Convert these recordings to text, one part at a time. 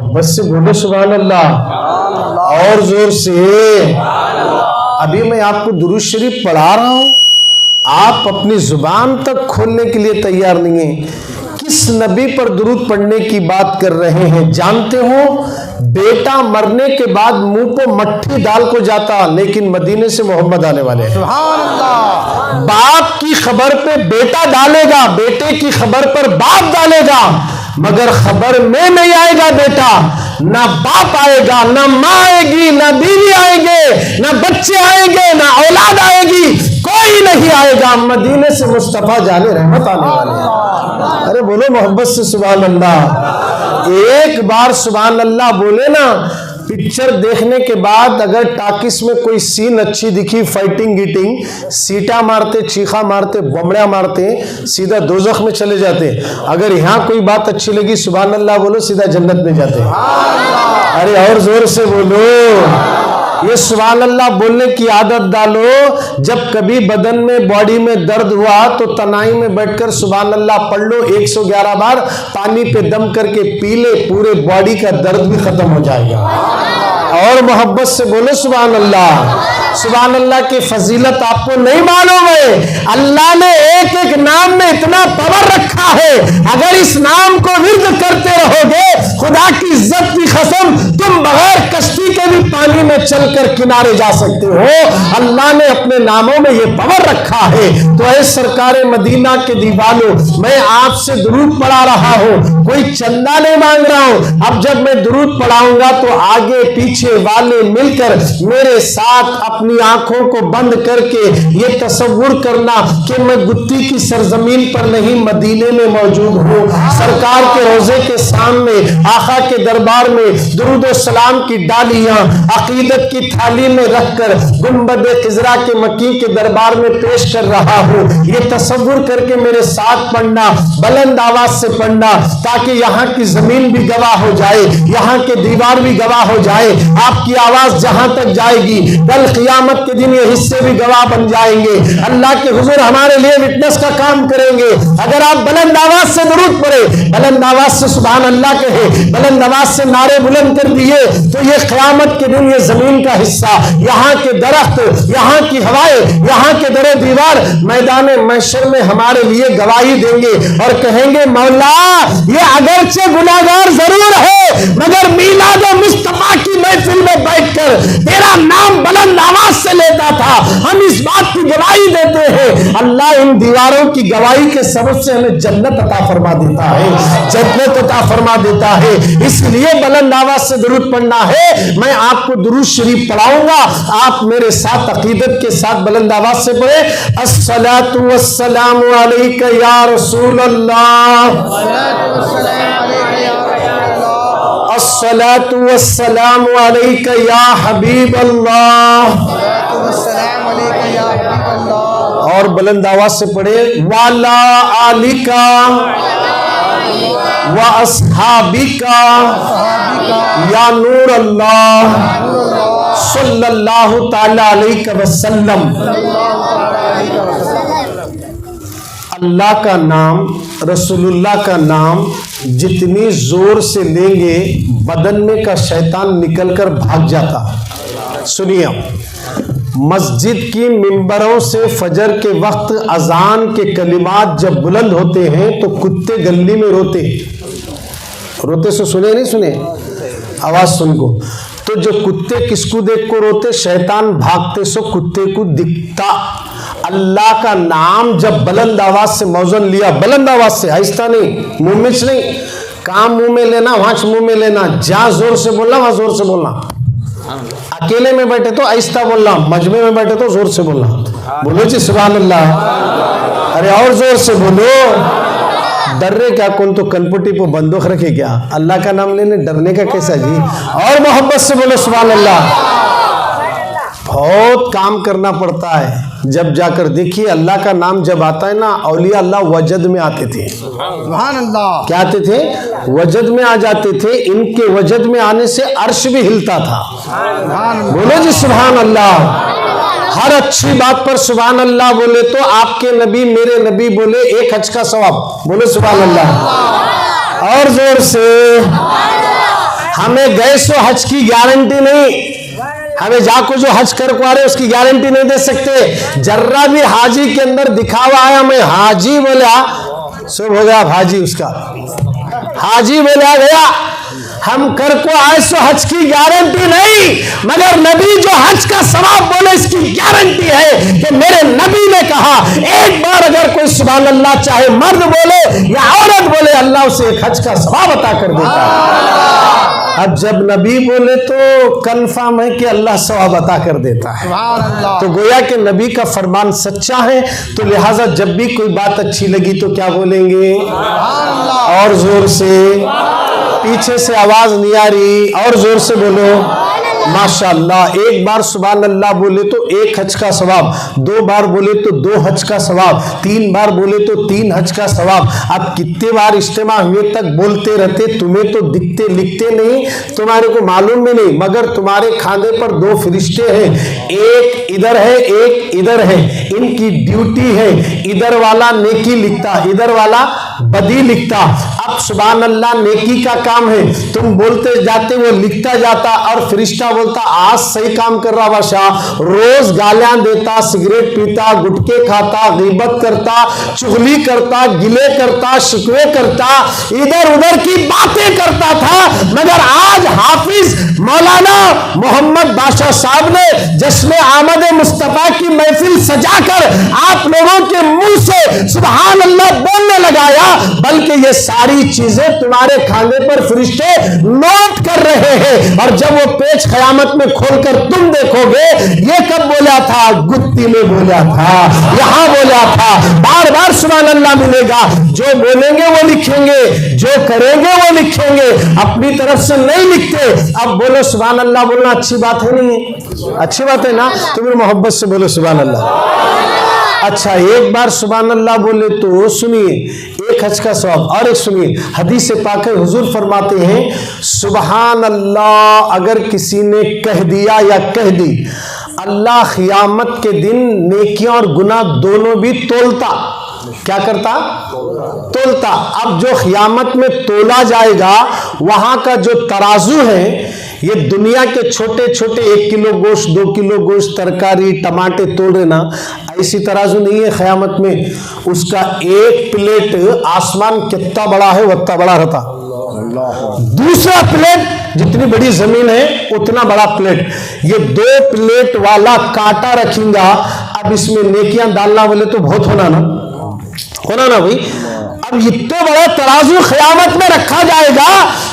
मोहब्बत से बोलो सुभान अल्लाह, और जोर से। अभी मैं आपको दुरूद शरीफ पढ़ा रहा हूं, आप अपनी जुबान तक खोलने के लिए तैयार नहीं है। किस नबी पर दुरूद पढ़ने की बात कर रहे हैं जानते हो? बेटा मरने के बाद मुंह को मट्ठी दाल को जाता, लेकिन मदीने से मोहम्मद आने वाले हैं। सुभान अल्लाह। बाप की खबर पे बेटा डालेगा, बेटे की खबर पर बाप डालेगा, मगर खबर में नहीं आएगा बेटा। ना बाप आएगा, ना माँ आएगी, ना बीवी आएंगे, ना बच्चे आएंगे, ना औलाद आएगी, कोई नहीं आएगा। मदीने से मुस्तफा जाने रहमत आने वाले हैं। अरे बोलो मोहब्बत से सुभान अल्लाह। एक बार सुभान अल्लाह बोले ना, पिक्चर देखने के बाद अगर टाकिस में कोई सीन अच्छी दिखी, फाइटिंग गिटिंग, सीटा मारते, चीखा मारते, बमड़ा मारते, सीधा दोजख में चले जाते। अगर यहाँ कोई बात अच्छी लगी सुभान अल्लाह बोलो, सीधा जन्नत में जाते। अरे और जोर से बोलो। ये सुभान अल्लाह बोलने की आदत डालो। जब कभी बदन में, बॉडी में दर्द हुआ तो तनाई में बैठकर सुभान अल्लाह पढ़ लो 111 बार, पानी पे दम करके पी ले, पूरे बॉडी का दर्द भी खत्म हो जाएगा। और मोहब्बत से बोलो सुभान अल्लाह। सुभान अल्लाह की फजीलत आपको नहीं मालूम है? अल्लाह ने एक एक नाम में इतना पावर रखा है, अगर इस नाम को विर्द करते रहोगे, खुदा की इज्जत की कसम, तुम बगैर कश्ती के भी पानी में चलकर किनारे जा सकते हो। अल्लाह ने अपने नामों में ये पावर रखा है। तो ऐ सरकारे मदीना के दीवानों, मैं आपसे दुरूद पढ़ा रहा हूं, कोई चंदा नहीं मांग रहा हूं। अब जब मैं दुरूद पढ़ाऊंगा तो आगे पीछे वाले मिलकर मेरे साथ अपनी आंखों को बंद करके ये तसव्वुर करना कि मैं गुत्ती की सरजमीन पर नहीं, मदीने में मौजूद हूँ। सरकार के रोजे के सामने, आका के दरबार में दुरूद और सलाम की डालियां अकीदत की थाली में रखकर गुंबद खिजरा के मक्की के दरबार में पेश कर रहा हूँ। ये तसव्वुर करके मेरे साथ पढ़ना, बुलंद आवाज से पढ़ना, ताकि यहाँ की जमीन भी गवाह हो जाए, यहाँ के दीवार भी गवाह हो जाए। आपकी आवाज जहां तक जाएगी, कल क़ियामत के दिन ये हिस्से भी गवाह बन जाएंगे। अल्लाह के हुजूर हमारे लिए विटनेस का काम करेंगे। अगर आप बुलंद आवाज से दुरूद पढ़े, बुलंद आवाज से सुभान अल्लाह कहे, बुलंद आवाज से नारे बुलंद कर दिए, तो ये क़यामत के दिन ये जमीन का हिस्सा, यहाँ के दरख्त, यहाँ की हवाएं, यहाँ के दरे दीवार मैदान महशर में हमारे लिए गवाही देंगे और कहेंगे, मौला ये अगरचे गुनाहगार जरूर है, मगर मीलाद मुस्तफा की महफिल में बैठकर तेरा नाम बुलंद आवाज से लेता था। हम इस बात की गवाही देते हैं। अल्लाह इन दीवारों की गवाही के सबब से हमें जन्नत अता फरमा देता है, जन्नत अता फरमा देता है। इसलिए बुलंद आवाज से दुरूद पढ़ना है। मैं आपको दुरूद शरीफ पढ़ाऊंगा, आप मेरे साथ अकीदत के साथ बुलंद आवाज से पढ़े। अस्सलातु वस्सलामु अलैका या रसूल अल्लाह, अस्सलातु वस्सलामु अलैका या हबीब अल्लाह। और बुलंद आवाज से पढ़े, वाला आलिका व अस्हाबिका या नूर अल्लाह सल्लल्लाहु ताला अलैहि वसल्लम। अल्लाह का नाम, रसूलुल्लाह का नाम जितनी जोर से लेंगे, बदन में का शैतान निकलकर भाग जाता। सुनिए, मस्जिद की मिंबरों से फजर के वक्त अजान के कलिमात जब बुलंद होते हैं तो कुत्ते गली में रोते। रोते सो सुने नहीं सुने, आवाज सुन को। तो जो कुत्ते किसको देख को रोते, शैतान भागते सो कुत्ते को दिखता। अल्लाह का नाम जब बुलंद आवाज से मौजन लिया, बुलंद आवाज से, आहिस्ता नहीं, मुंह में नहीं, काम मुंह में लेना, वहां मुंह में लेना, जहां जोर से बोलना वहां जोर से बोलना। अकेले में बैठे तो आहिस्ता बोलना, मजमे में बैठे तो जोर से बोलना। बोलो जी सुभान अल्लाह। अरे और जोर से बोलो। डर क्या, कौन तो कनपट्टी पर बंदूक रखे क्या? अल्लाह का नाम लेने डरने का कैसा जी? और मोहब्बत से बोलो सुभान अल्लाह। बहुत काम करना पड़ता है। जब जाकर देखिए, अल्लाह का नाम जब आता है ना, औलिया अल्लाह वजद में आते थे। सुभान अल्लाह। क्या आते थे? वजद में आ जाते थे। इनके वजद में आने से अर्श भी हिलता था। बोलो जी सुभान अल्लाह। हर अच्छी बात पर सुभान अल्लाह बोले तो आपके नबी, मेरे नबी बोले, एक हज का सवाब। बोलो सुभान अल्लाह। और जोर से। हमें गए सो हज की गारंटी नहीं, हमें जाको जो हज कर को आ रहे उसकी गारंटी नहीं दे सकते। जर्रा भी हाजी के अंदर दिखावा आया, मैं हाजी बोला शुभ हो गया, हाजी उसका हाजी बोला गया। हम कर को आए सो हज की गारंटी नहीं, मगर नबी जो हज का सवाब बोले इसकी गारंटी है कि मेरे नबी ने कहा एक बार अगर कोई सुभान अल्लाह चाहे मर्द बोले या औरत बोले, अल्लाह उसे एक हज का सवाब अता कर देता है। अब जब नबी बोले तो कंफर्म है कि अल्लाह सवाब अता कर देता है। तो गोया कि नबी का फरमान सच्चा है, तो लिहाजा जब भी कोई बात अच्छी लगी तो क्या बोलेंगे? और जोर से, पीछे से आवाज नहीं आ रही, और जोर से बोलो माशाअल्लाह। एक बार सुभान अल्लाह बोले तो एक हज का सवाब, 2 बार बोले तो 2 हज का सवाब, 3 बार बोले तो 3 हज का सवाब। अब कितने बार इज्तिमा हुए तक बोलते रहते, तुम्हें तो दिखते लिखते नहीं, तुम्हारे को मालूम भी नहीं, मगर तुम्हारे खाने पर 2 फरिश्ते हैं, एक इधर है एक इधर है, इनकी ड्यूटी है, इधर वाला नेकी लिखता, इधर वाला बदी लिखता। अब सुभान अल्लाह नेकी का काम है, तुम बोलते जाते वो लिखता जाता, और फरिश्ता बोलता आज सही काम कर रहा बादशाह, रोज गालियां देता, सिगरेट पीता, गुटके खाता, गीबत करता, चुगली करता, गिले करता, शिकवे करता, इधर उधर की बातें करता था, मगर आज हाफिज मौलाना मोहम्मद बादशाह साहब ने जश्न आमद मुस्तफा की महफिल सजाकर आप लोगों के मुंह से सुभान अल्लाह बोलने लगाया, बल्कि ये सारी चीजें तुम्हारे खाने पर फरिश्ते नोट कर रहे हैं। और जब वो पेज कयामत में खोलकर तुम देखोगे, ये कब बोला था? गुत्ती में बोला था, यहां बोला था। बार बार सुभान अल्लाह मिलेगा, जो बोलेंगे वो लिखेंगे, जो करेंगे वो लिखेंगे, अपनी तरफ से नहीं लिखते। अब बोलो सुभान अल्लाह बोलना अच्छी बात है नहीं? अच्छी बात है ना? तो फिर मोहब्बत से बोलो सुभान अल्लाह। अच्छा, एक बार सुभान अल्लाह बोले तो सुनिए एक हज का सवाब। और एक सुनिए, हदीस पाक है, हुजूर फरमाते हैं सुभान अल्लाह अगर किसी ने कह दिया या कह दी, अल्लाह क़यामत के दिन नेकियां और गुनाह दोनों भी तोलता। क्या करता? तोलता। अब जो क़यामत में तोला जाएगा, वहां का जो तराजू है, ये दुनिया के छोटे छोटे 1 किलो गोश्त, 2 किलो गोश्त, तरकारी, टमाटे तोल रहे ना, ऐसी तराजू नहीं है क़यामत में। उसका एक प्लेट आसमान कितना बड़ा है उतना बड़ा रहता, दूसरा प्लेट जितनी बड़ी जमीन है उतना बड़ा प्लेट। ये 2 प्लेट वाला कांटा रखेगा। अब इसमें नेकियां डालना बोले तो बहुत होना ना भाई। अब इतना बड़ा तराजू क़यामत में रखा जाएगा,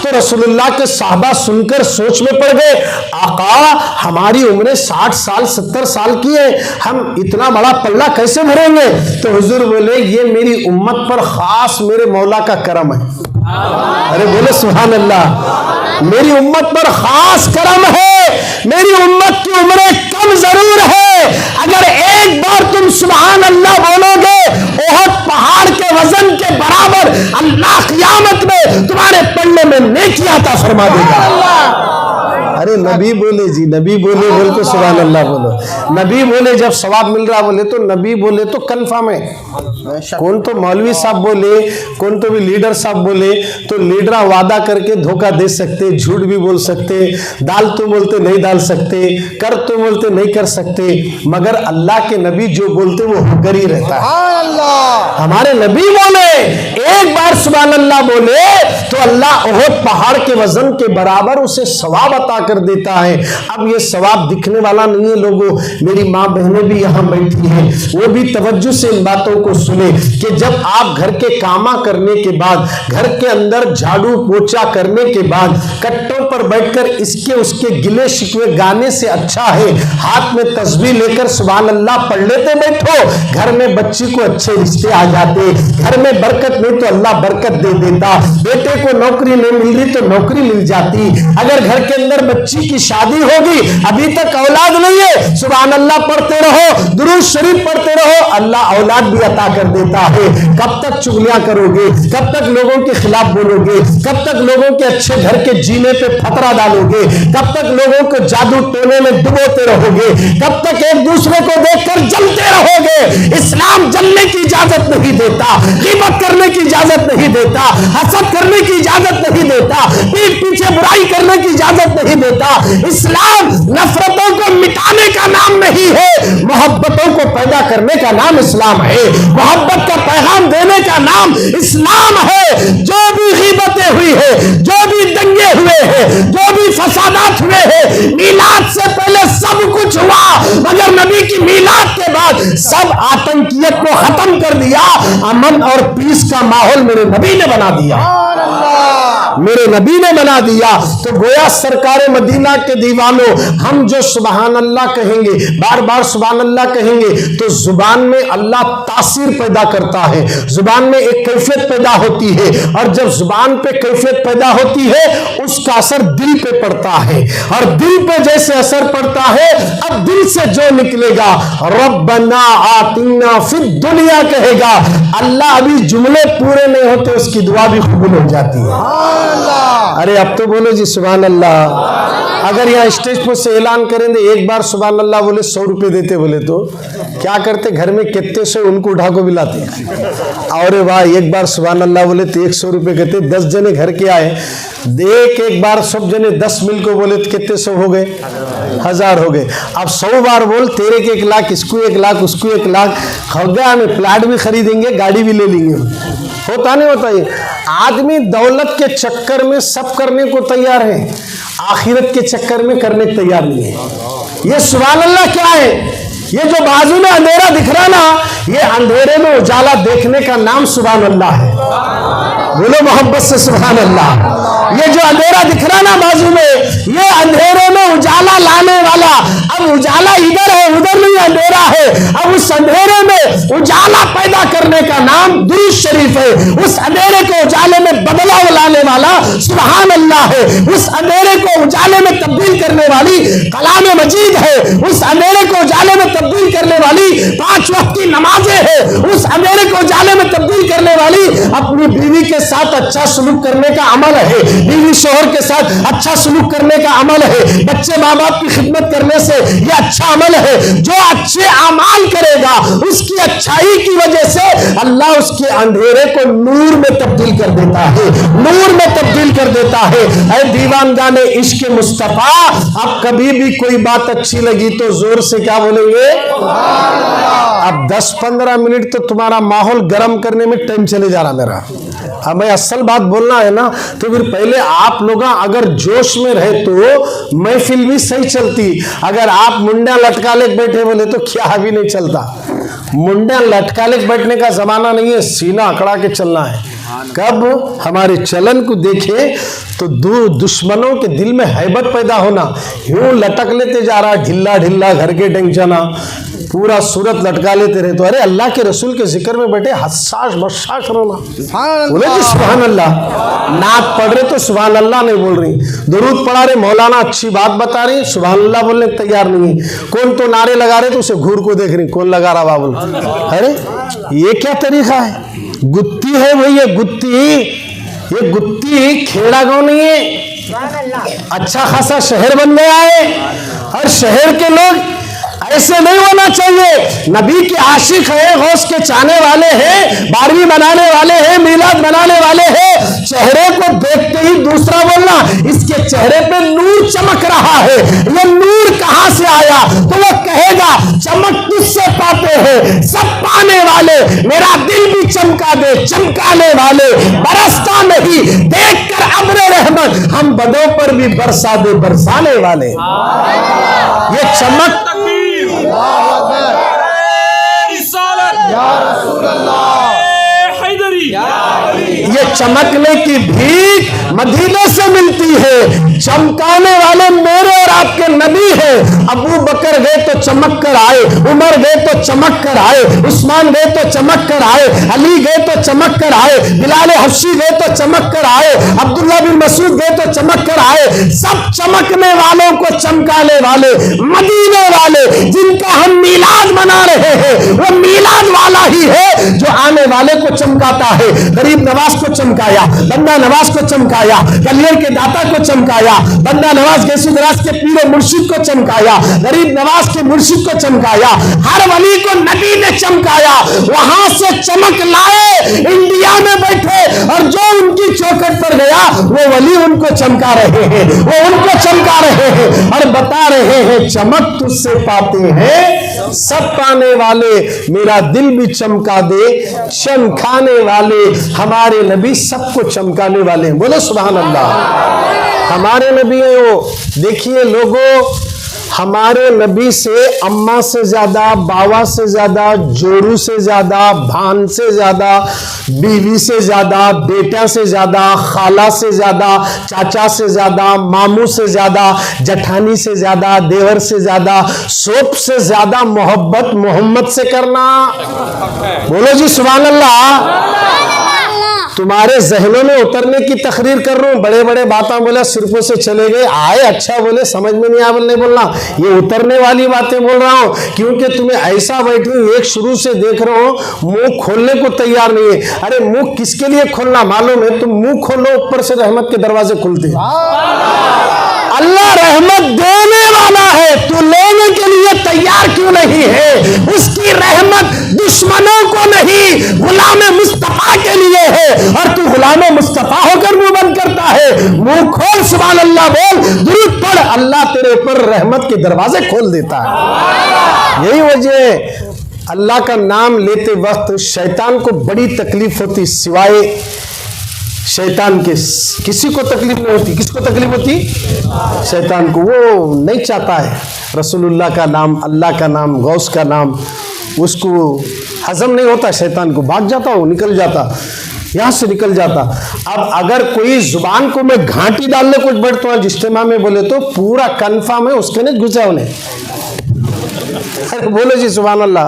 तो रसूलुल्लाह के साहबा सुनकर सोच में पड़ गए, आका हमारी उम्र 60 साल 70 साल की है, हम इतना बड़ा पल्ला कैसे भरेंगे? तो हुजूर बोले ये मेरी उम्मत पर खास मेरे मौला का करम है। अरे बोले सुभान अल्लाह। मेरी उम्मत पर खास करम है, मेरी उम्मत की उम्रें कम जरूर है, अगर एक बार तुम सुभान अल्लाह बोलोगे, ओहद पहाड़ के वजन के बराबर अल्लाह क़यामत में तुम्हारे पल्ले में नेकियां अता फरमा देगा। अरे नबी बोले जी, नबी बोले बोल को सुभान अल्लाह बोलो। नबी बोले जब सवाब मिल रहा बोले तो नबी बोले तो कंफर्म है। कौन तो मौलवी साहब बोले, कौन तो भी लीडर साहब बोले, तो लीडर वादा करके धोखा दे सकते, झूठ भी बोल सकते, दाल तो बोलते नहीं डाल सकते, कर तो बोलते नहीं कर सकते, मगर अल्लाह के नबी जो बोलते वो होकर ही रहता है। हमारे नबी बोले एक बार सुभान अल्लाह बोले तो अल्लाह ओहद पहाड़ के वजन के बराबर उसे सवाब अता कर देता है। अब ये सवाब दिखने वाला नहीं है लोगों, मेरी माँ बहनें भी यहाँ बैठी हैं, वो भी तवज्जो से इन बातों को सुने कि जब आप घर के कामा करने के बाद, घर के अंदर झाड़ू पोछा करने के बाद कट्टों पर बैठकर इसके उसके गिले शिकवे गाने से अच्छा है हाथ में तस्बीह लेकर सुभान अल्लाह पढ़ लेते बैठो। घर में बच्ची को अच्छे रिश्ते आ जाते, घर में बरकत नहीं तो अल्लाह बरकत दे देता, बेटे को नौकरी नहीं मिल रही तो नौकरी मिल जाती, अगर घर के अंदर बच्ची की शादी होगी, अभी तक औलाद नहीं है, सुभान अल्लाह पढ़ते रहो, दुरूद शरीफ पढ़ते रहो, अल्लाह औलाद भी अता कर देता है। कब तक चुगलियां करोगे, कब तक लोगों के खिलाफ बोलोगे, कब तक लोगों के अच्छे घर के जीने पे खतरा डालोगे, कब तक लोगों को जादू टोने में डुबोते रहोगे, कब तक एक दूसरे को देखकर जलते रहोगे। इस्लाम जलने की इजाजत नहीं देता, ग़ीबत करने की इजाजत नहीं देता, हसद करने की इजाजत नहीं देता, पीठ पीछे बुराई करने की इजाजत नहीं देता। इस्लाम नफरतों को मिटाने का नाम नहीं है, मोहब्बतों को पैदा करने का नाम इस्लाम है, मोहब्बत का पैगाम देने का नाम इस्लाम है। जो भी ग़ीबतें हुई है, जो भी दंगे हुए हैं, जो भी फसादात हुए हैं, मीलाद से पहले सब कुछ हुआ, मगर नबी की मीलाद के बाद सब आतंकियत को खत्म कर दिया। अमन और पीस का माहौल मेरे नबी ने बना दिया, मेरे नबी ने बना दिया। तो गोया सरकार मदीना के दीवानों, हम जो सुभान अल्लाह कहेंगे, बार बार सुभान अल्लाह कहेंगे, तो जुबान में अल्लाह तासीर पैदा करता है, जुबान में एक कैफियत पैदा होती है, और जब जुबान पे कैफियत पैदा होती है उसका असर दिल पे पड़ता है, और दिल पे जैसे असर पड़ता है, अब दिल से जो निकलेगा रब्बना आतिना फिद दुनिया कहेगा, अल्लाह अभी जुमले पूरे नहीं होते उसकी दुआ भी कबूल हो जाती है। अरे अब तो बोलो जी सुभान अल्लाह। अगर यहाँ स्टेज पर से ऐलान करें तो एक बार सुभान अल्लाह बोले 100 रुपए देते, बोले तो क्या करते, घर में कितने से उनको उठा को बिलाते। और वाह, एक बार सुभान अल्लाह बोले तो 100 रुपए कहते, 10 जने घर के आए, देख एक बार सब जने 10 मिल को बोले तो कितने 100 हो गए, 1000 हो गए। अब 100 बार बोल, तेरे के 1 लाख, इसको 1 लाख, उसको 1 लाख, हो गया, हमें प्लाट भी खरीदेंगे, गाड़ी भी ले लेंगे। होता नहीं होता ये? आदमी दौलत के चक्कर में सब करने को तैयार है, आखिरत के चक्कर में करने को तैयार नहीं है। ये सुभान अल्लाह क्या है? ये जो बाजू में अंधेरा दिख रहा ना, ये अंधेरे में उजाला देखने का नाम सुभान अल्लाह है। बोलो मोहब्बत से सुभान अल्लाह। ये जो अंधेरा दिख रहा ना बाजू में, ये अंधेरे में उजाला लाने वाला, अब उजाला इधर है उधर नहीं, अंधेरा है, अब उस अंधेरे में उजाला पैदा करने का नाम दुरूद शरीफ है। उस अंधेरे को उजाले में बदलाव लाने वाला सुभान अल्लाह है। उस अंधेरे को उजाले में तब्दील करने वाली कलाम मजीद है। उस अंधेरे को उजाले में तब्दील करने वाली 5 वक्त की नमाजें है। उस अंधेरे को उजाले में तब्दील करने वाली अपनी बीवी के साथ अच्छा सलूक करने का अमल है, बीवी शोहर के साथ अच्छा सलूक करने का अमल है, बच्चे माँ बाप की खिदमत करने से ये अच्छा अमल है। जो अच्छे अमाल करेगा उसकी अच्छाई की वजह से अल्लाह उसके अंधेरे को नूर में तब्दील कर देता है, नूर में तब्दील कर देता है। ऐ दीवानगाने इश्क मुस्तफा, अब कभी भी कोई बात अच्छी लगी तो जोर से क्या बोलेंगे? अब 10-15 मिनट तो तुम्हारा माहौल गर्म करने में टाइम चले जा रहा मेरा। अब मैं असल बात बोलना है ना, तो फिर पहले आप लोग अगर जोश में रहे तो महफिल भी सही चलती। अगर आप मुंडा लटका ले बैठे बोले तो क्या भी नहीं चलता। मुंडा लटका ले बैठने का जमाना नहीं है, सीना अकड़ा के चलना है। कब हमारे चलन को देखे तो दुश्मनों के दिल में हैबत पैदा होना, यूं लटक लेते जा रहा ढिल्ला ढिल्ला, घर के टेंशना, पूरा सूरत लटका लेते रहे। तो अरे अल्लाह के रसूल के जिक्र में बैठे हसास बसास रहना, बोले जी सुभान अल्लाह। नात पढ़ रहे तो सुभान अल्लाह नहीं बोल रही, दुरूद पढ़ा रहे, मौलाना अच्छी बात बता रही, सुभान अल्लाह बोलने तैयार नहीं है। कौन तो नारे लगा रहे तो उसे घूर को देख रही, कौन लगा रहा बाबुल। अरे ये क्या तरीका है? गुत्ती है भाई, ये गुत्ती, ये गुत्ती खेड़ा गांव नहीं है, अच्छा खासा शहर बन गया है। और शहर के लोग ऐसे नहीं होना चाहिए। नबी के आशिक है, गौस के चाहने वाले हैं, 12वीं बनाने वाले हैं, मीलाद बनाने वाले हैं। चेहरे को देखते ही दूसरा बोलना, इसके चेहरे पे नूर चमक रहा है, ये नूर कहां से आया? तो वो कहेगा चमक तुझसे पाते हैं सब पाने वाले, मेरा दिल भी चमका दे चमकाने वाले, बरसता नहीं देख कर अब्र रहमत, हम बदों पर भी बरसा दे बरसाने वाले। ये चमक ये चमकने की भीख मदीने से मिलती है। चमकाने वाले मेरे और आपके नबी है। अबू बकर गए तो चमक कर आए, उमर गए तो चमक कर आए, उस्मान गए तो चमक कर आए, अली गए तो चमक कर आए, बिलाल हबशी गए तो चमक कर आए, अब्दुल्ला बिन मसूद गए तो चमक कर आए। सब चमकने वालों को चमकाने वाले, मदीने वाले जिनका हम मीलाद मना रहे हैं, वो मीलाद वाला ही है जो आने वाले को चमकाता है। गरीब नवाज को चमकाया, बंदा नवाज को चमकाया, गलियर के दाता को चमकाया, बंदा नवाज गैसुदराज के पीर मुर्शिद को चमकाया, गरीब नवाज के मुर्शिद को चमकाया, हर वली को नबी ने चमकाया। वहां से चमक लाए इंडिया में बैठे, और जो उनकी चौखट पर गया वो वली उनको चमका रहे हैं, वो उनको चमका रहे हैं और बता रहे हैं चमक तुझसे पाते हैं सब पाने वाले, मेरा दिल भी चमका दे। चमकाने वाले हमारे नबी सबको चमकाने वाले हैं। बोलो सुभान अल्लाह। हमारे नबी है वो। देखिए लोगों, हमारे नबी से अम्मा से ज्यादा, बाबा से ज्यादा, जोरू से ज्यादा, भान से ज्यादा, बीवी से ज्यादा, बेटा से ज्यादा, खाला से ज्यादा, चाचा से ज्यादा, मामू से ज्यादा, जठानी से ज्यादा, देवर से ज्यादा, सोप से ज्यादा मोहब्बत मोहम्मद से करना। बोलो जी सुभान अल्लाह। तुम्हारे जहनों में उतरने की तकरीर कर रहा हूं। बड़े बड़े बातें बोला, सिरकों से चले गए, आए अच्छा बोले, समझ में नहीं आया नहीं बोलना, ये उतरने वाली बातें बोल रहा हूं। क्योंकि तुम्हें ऐसा बैठे एक शुरू से देख रहा हूं, मुंह खोलने को तैयार नहीं है। अरे मुंह किसके लिए खोलना मालूम है? तुम मुंह खोलो, ऊपर से रहमत के दरवाजे खुलते। अल्लाह रहमत देने वाला है, तू लेने के लिए तैयार क्यों नहीं है? उसकी रहमत दुश्मनों को नहीं, गुलाम मुस्तफा के लिए है, और तू गुलाम मुस्तफा होकर मुंह बंद करता है। मुंह खोल, सुभान अल्लाह बोल, दुरूद पढ़, अल्लाह तेरे ऊपर रहमत के दरवाजे खोल देता है। यही वजह है अल्लाह का नाम लेते वक्त शैतान को बड़ी तकलीफ होती, सिवाय शैतान के किसी को तकलीफ नहीं होती। किसको तकलीफ होती? शैतान को। वो नहीं चाहता है रसूलुल्लाह का नाम, अल्लाह का नाम, गौस का नाम, उसको हजम नहीं होता। शैतान को भाग जाता, वो निकल जाता, यहां से निकल जाता। अब अगर कोई जुबान को मैं घाटी डालने कुछ बढ़ता हूँ इज्तिमा में बोले तो पूरा कन्फर्म है उसके नहीं घुसा उन्हें। अरे बोलो जी सुभान अल्लाह।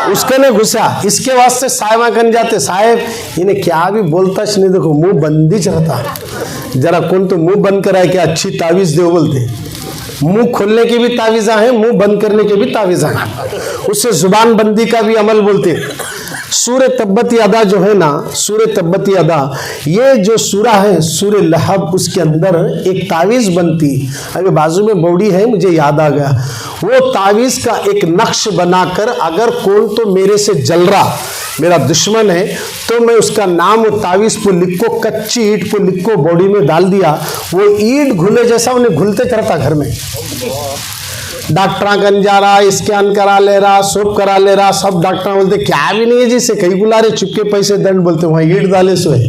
उसके ने घुसा, इसके वास्ते साहिबा कन जाते, साहेब इन्हें क्या भी बोलता नहीं, देखो मुंह बंदी चलता, जरा कौन तो मुंह बंद कराए कि अच्छी तावीज दे बोलते। मुंह खोलने की भी तावीज़ा है, मुंह बंद करने के भी तावीज़ा है, उससे जुबान बंदी का भी अमल बोलते। सूरे तब्बती अदा जो है ना, सूरे तब्बती अदा, ये जो सूरा है सूरे लहब, उसके अंदर एक तावीज़ बनती। अभी बाजू में बौड़ी है, मुझे याद आ गया। वो तावीज़ का एक नक्श बनाकर अगर कौन तो मेरे से जल रहा, मेरा दुश्मन है, तो मैं उसका नाम वो तावीज़ पर लिखो, कच्ची ईंट पर लिखो, बॉडी में डाल दिया, वो ईंट घुले जैसा उन्हें घुलते करता घर में। डॉक्टर कन जा रहा, स्कैन करा ले रहा, सोप करा ले रहा, सब डॉक्टर बोलते क्या भी नहीं है जिसे कई बुला रहे, चुपके पैसे दंड बोलते, वहां ईंट डाले सो है।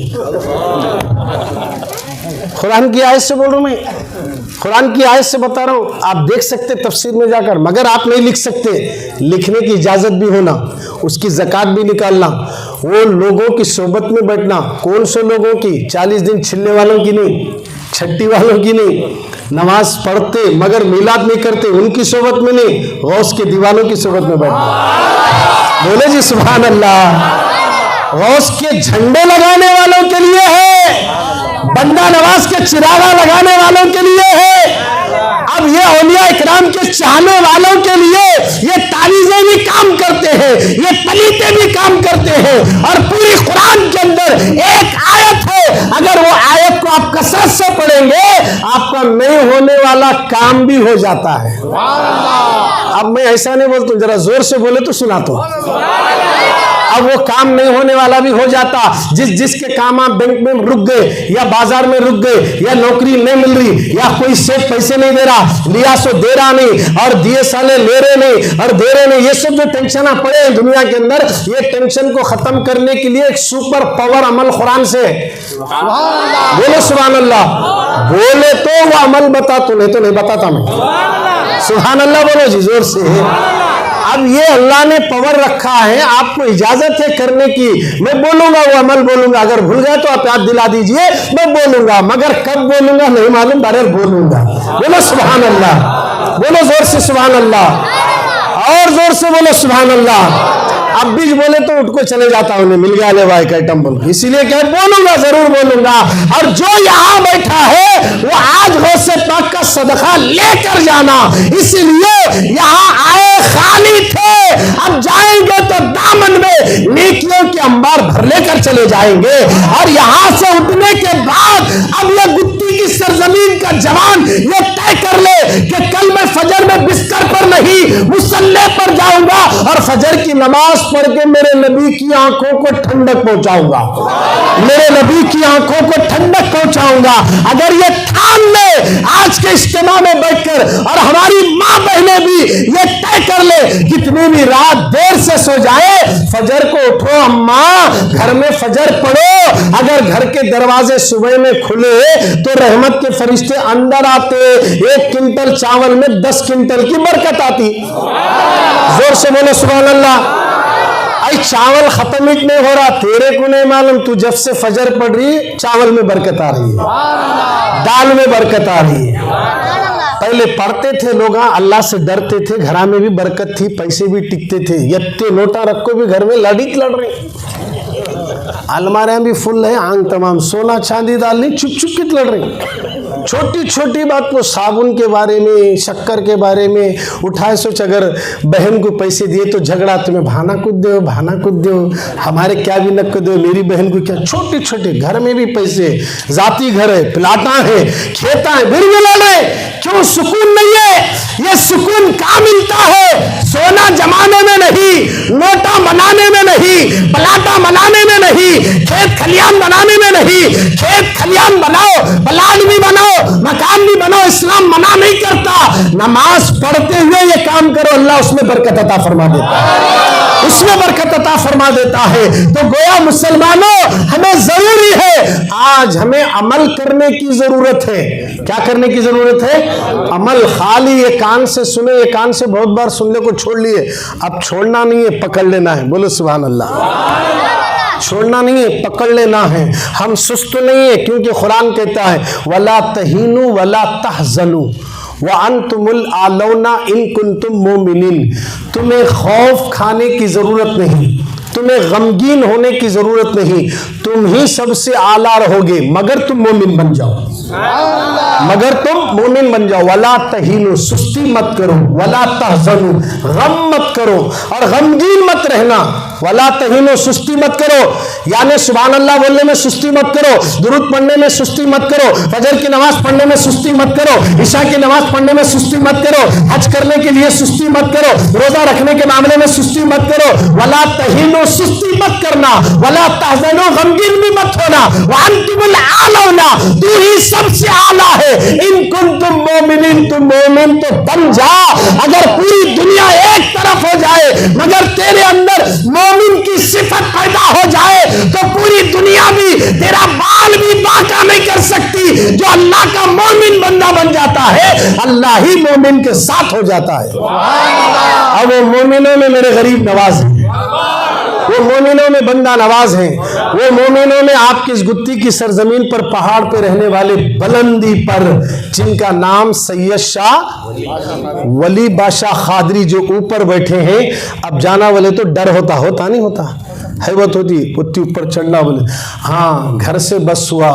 कुरान की आयत से बोल रहा हूं मैं, कुरान की आयत से बता रहा हूं। आप देख सकते तफसीर में जाकर, मगर आप नहीं लिख सकते, लिखने की इजाजत भी होना, उसकी ज़कात भी निकालना, वो लोगों की सोबत में बैठना। कौन से लोगों की? 40 दिन छिलने वालों की नहीं, छट्टी वालों की नहीं, नमाज पढ़ते मगर मिलाद नहीं करते उनकी सोबत में नहीं, गौस के दीवानों की सोबत में बैठना। बोले जी सुभान अल्लाह। गौस के झंडे लगाने वालों के लिए है, बंदा नवाज के चिरागा लगाने वालों के लिए है। अब ये औलिया इकराम के चाहने वालों के लिए ये तावीज़ें भी काम करते हैं, ये तलीते भी काम करते हैं। और पूरी कुरान के अंदर एक आयत है, अगर वो आयत को आप कसरत से पढ़ेंगे आपका नहीं होने वाला काम भी हो जाता है। अब मैं ऐसा नहीं बोलता हूं, जरा जोर से बोले तो सुना तो। अब वो काम नहीं होने वाला भी हो जाता। जिसके काम आप बैंक में रुक गए, या बाजार में रुक गए, या नौकरी नहीं मिल रही, या कोई सेठ पैसे नहीं दे रहा, लिया सो दे रहा नहीं, और दिए साले ले रहे नहीं और दे रहे नहीं, ये सब जो टेंशन पड़े हैं दुनिया के अंदर, ये टेंशन को खत्म करने के लिए एक सुपर पावर अमल कुरान से। बोलो सुभान अल्लाह। बोले तो वो अमल बता, तो नहीं तो नहीं बताता मैं। सुभान अल्लाह बोलो जी जोर से। अब ये अल्लाह ने पावर रखा है, आपको इजाजत है करने की। मैं बोलूंगा वो अमल बोलूंगा, अगर भूल गए तो आप याद दिला दीजिए, मैं बोलूंगा, मगर कब बोलूंगा नहीं मालूम, बहरहाल बोलूंगा। बोलो सुभान अल्लाह, बोलो जोर से सुभान अल्लाह, और जोर से बोलो सुभान अल्लाह। अब भी बोले तो उठ को चले जाता हूं, मिल गया ले भाई का टम्बल, इसीलिए क्या बोलूंगा, जरूर बोलूंगा। और जो यहाँ बैठा है वो आज गौसे पाक का सदका लेकर जाना, इसीलिए यहाँ आए खाली थे, अब जाएंगे तो दामन में नेकियों के अंबार भर लेकर चले जाएंगे। और यहाँ से उठने के बाद अब ये गुत्ती की सरजमीन का जवान ये तय कर ले कि कल मैं फजर में बिस्तर पर नहीं मुसल्ले पर जाऊंगा और फजर की नमाज पढ़ के मेरे नबी की आंखों को ठंडक पहुंचाऊंगा, मेरे नबी की आंखों को ठंडक पहुंचाऊंगा। अगर ये ठान ले आज के इज्तिमा में बैठकर, और हमारी मां बहनें भी ये तय कर ले, कितनी भी रात देर से सो जाए, फजर को उठो अम्मा, घर में फजर पढ़ो। अगर घर के दरवाजे सुबह में खुले तो रहमत के फरिश्ते अंदर आते, 1 क्विंटल चावल में 10 क्विंटल की बरकत आती। जोर से बोलो सुभान अल्लाह। आई चावल खत्म ही नहीं हो रहा, तेरे को नहीं मालूम, तू जब से फजर पढ़ रही चावल में बरकत आ रही है, दाल में बरकत आ रही है। पहले पढ़ते थे लोग, अल्लाह से डरते थे, घरा में भी बरकत थी, पैसे भी टिकते थे। यत्ते नोटा रखो भी घर में लड़ी लड़ रहे, अलमारियां भी फुल है, आंग तमाम सोना चांदी दाल नहीं, चुप चुप कित लड़ रही। छोटी छोटी बात को, साबुन के बारे में, शक्कर के बारे में उठाए, सोच अगर बहन को पैसे दिए तो झगड़ा, तुम्हें भाना कुछ दो, भाना कुछ दो, हमारे क्या भी नक दो, मेरी बहन को क्या। छोटे छोटे घर में भी पैसे, जाती घर है, प्लाटा है, खेता है, फिर भी लड़ रहे। क्यों? सुकून नहीं है। ये सुकून कहाँ मिलता है? सोना जमाने में नहीं, नोटा बनाने में नहीं, प्लाटा बनाने में नहीं, खेत खलियान बनाने में नहीं। खेत खलियान बनाओ, प्लाट भी बनाओ, मकान भी बनाओ, इस्लाम मना नहीं करता। नमाज पढ़ते हुए ये काम करो, अल्लाह उसमें बरकत अता फरमा देता है, उसमें बरकत अता फरमा देता है। तो गोया मुसलमानों, हमें जरूरी है, आज हमें अमल करने की जरूरत है। क्या करने की जरूरत है? अमल। खाली ये कान से सुने, ये कान से बहुत बार सुनने को छोड़ लिए, अब छोड़ना नहीं है, पकड़ लेना है। बोलो सुभान अल्लाह। छोड़ना नहीं है, पकड़ लेना है। हम सुस्त नहीं है, क्योंकि कुरान कहता है वला तहीनु वला तहजनु व अंतुमुल आलौना इन कुंतुम मोमिनीन। तुम्हें खौफ खाने की जरूरत नहीं, तुम्हें गमगीन होने की जरूरत नहीं, तुम ही सबसे आला रहोगे, मगर तुम मोमिन बन जाओ, मगर तुम मोमिन बन जाओ। वला तहीनु, सुस्ती मत करो, वला तहजनु, गम मत करो और गमगीन मत रहना। वला तहीनु, सुस्ती मत करो, यानी सुभान अल्लाह बोलने में सुस्ती मत करो, दुरूद पढ़ने में सुस्ती मत करो, फजर की नमाज पढ़ने में सुस्ती मत करो, ईशा की नमाज पढ़ने में सुस्ती मत करो, हज करने के लिए सुस्ती मत करो, रोजा रखने के मामले में सुस्ती मत करो। वला तहीनु, सुस्ती मत करना, वला तहजनु, गमगीन भी मत होना। व अंतुमुल आलौना, तू ही सबसे आला है। इन कुंतुम मोमिनीन, तुम मोमिन तो बन जा। अगर पूरी दुनिया एक तरफ हो जाए मगर तेरे अंदर मोमिन की सिफत पैदा हो जाए तो पूरी दुनिया भी तेरा बाल भी बांका नहीं कर सकती। जो अल्लाह का मोमिन बंदा बन जाता है, अल्लाह ही मोमिन के साथ हो जाता है। अब वो मोमिनों में मेरे गरीब नवाज हैं, वो मोमिनों में बंदा नवाज हैं, वो मोमिनों में आपकी इस गुत्ती की सरजमीन पर, पहाड़ पे रहने वाले बुलंदी पर, जिनका नाम सैयद शाह वली बादशाह खादरी जो ऊपर बैठे हैं। अब जाना बोले तो डर होता, होता नहीं होता, हैबत होती, उतनी ऊपर चढ़ना बोले। हाँ, घर से बस हुआ,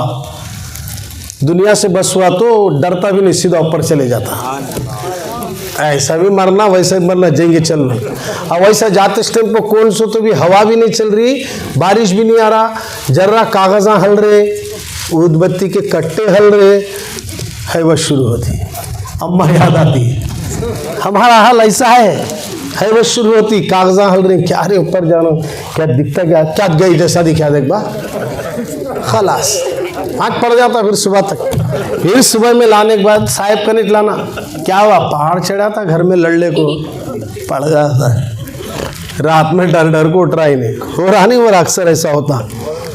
दुनिया से बस हुआ तो डरता भी नहीं, सीधा ऊपर चले जाता। ऐसा भी मरना, वैसा भी मरना, जाएंगे चल रहे। अब वैसा जाते टाइम पर कौन सो तो भी हवा भी नहीं चल रही, बारिश भी नहीं आ रहा, जर्रा कागजा हल रहे, उदबत्ती के कट्टे हल रहे, है वह शुरू होती। अम्मा याद आती, हमारा हाल ऐसा है वह शुरू होती, कागजा हल रहे, क्या रे ऊपर जानो, क्या दिखता, क्या क्या गई जैसा दिखा देख बा, खलास आँख पड़ जाता। फिर सुबह तक, फिर सुबह में लाने के बाद साहेब का निकलाना, क्या हुआ, पहाड़ चढ़ा था, घर में लड़ने को पड़ जाता है, रात में डर डर को उठ रहा ही नहीं, हो रहा नहीं, और अक्सर ऐसा होता।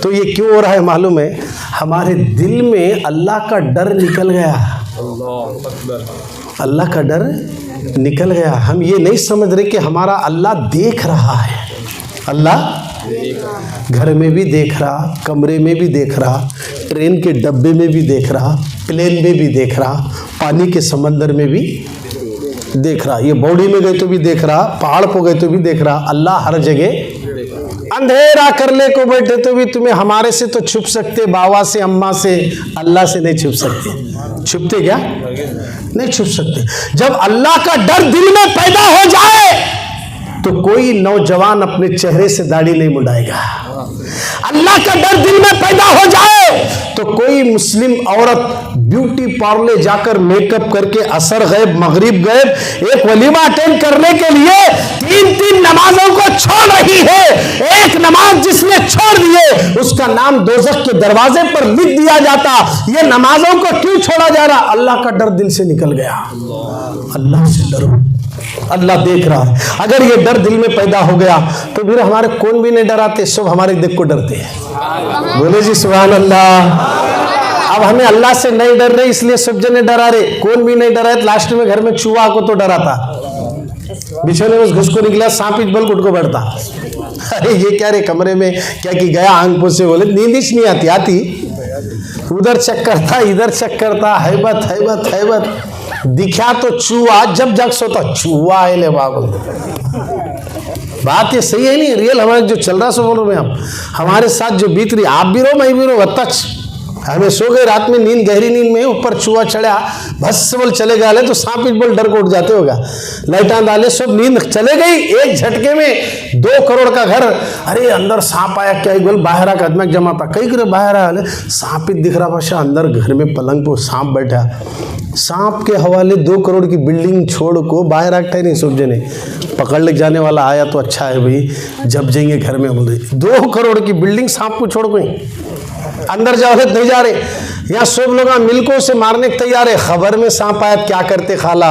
तो ये क्यों हो रहा है मालूम है? हमारे दिल में अल्लाह का डर निकल गया। अल्लाह का डर निकल गया। हम ये नहीं समझ रहे कि हमारा अल्लाह देख रहा है। अल्लाह घर में भी देख रहा, कमरे में भी देख रहा, ट्रेन के डब्बे में भी देख रहा, प्लेन में भी देख रहा, पानी के समंदर में भी देख रहा, ये बॉडी में गए तो भी देख रहा, पहाड़ पर गए तो भी देख रहा। अल्लाह हर जगह। अंधेरा कर ले को बैठे तो भी तुम्हें हमारे से तो छुप सकते, बाबा से अम्मा से, अल्लाह से नहीं छुप सकते। छुपते क्या? नहीं छुप सकते। जब अल्लाह का डर दिल में पैदा हो जाए तो कोई नौजवान अपने चेहरे से दाढ़ी नहीं मुंडाएगा। अल्लाह का डर दिल में पैदा हो जाए तो कोई मुस्लिम औरत ब्यूटी पार्लर जाकर मेकअप करके असर गैब, मगरिब गैब, एक वलीमा अटेंड करने के लिए 3-3 नमाजों को छोड़ रही है। एक नमाज जिसने छोड़ दिए उसका नाम दोजख के दरवाजे पर लिख दिया जाता। ये नमाजों को क्यों छोड़ा जा रहा? अल्लाह का डर दिल से निकल गया। अल्लाह से डरो, अल्लाह देख रहा है। अगर ये डर दिल में पैदा हो गया तो फिर हमारे कौन भी नहीं डराते, सब हमारे देख को डरते हैं। बोले जी सुभान अल्लाह। अब हमें अल्लाह से नहीं डर रहे इसलिए सब जने डरा रहे, कौन भी नहीं डरा है। लास्ट में घर में चूहा को तो डरा था, बिछोने में घुस को निकला, सांप इच बल कुट को बढ़ता। अरे ये क्या रे, कमरे में क्या की गया आंख से, बोले नींद ही नहीं आती। आती उधर चक्कर था, इधर चक्कर था, हैबत हैबत हैबत। दिखा तो चूहा, जब जग सोता चूहा है ले बाबू। बात ये सही है नहीं, रियल हमारे जो चल रहा सो बोलो में हम, हमारे साथ जो बीत रही, आप भी रो मैं भी रो। टच हमें सो गए रात में, नींद गहरी नींद में, ऊपर चूहा चढ़ा, भस बोल चले गए तो सांप इस बोल डर को उठ जाते होगा। लाइटां डाले, सब नींद चले गई। एक झटके में 2 करोड़ का घर, अरे अंदर सांप आया क्या बोल, बाहर आकर आदमी जमा था, कई करे बाहर आया, सांप ही दिख रहा भाषा। अंदर घर में पलंग पर सांप बैठा, सांप के हवाले 2 करोड़ की बिल्डिंग छोड़ को बाहर आगता ही नहीं। सब जने पकड़ ले जाने वाला आया तो अच्छा है भाई, जब जाएंगे घर में। बोल रहे 2 करोड़ की बिल्डिंग सांप को छोड़ गई, अंदर जाओ नहीं जा रहे। यहाँ सब लोग मिलको से मारने के तैयार है। खबर में सांप आया क्या करते खाला?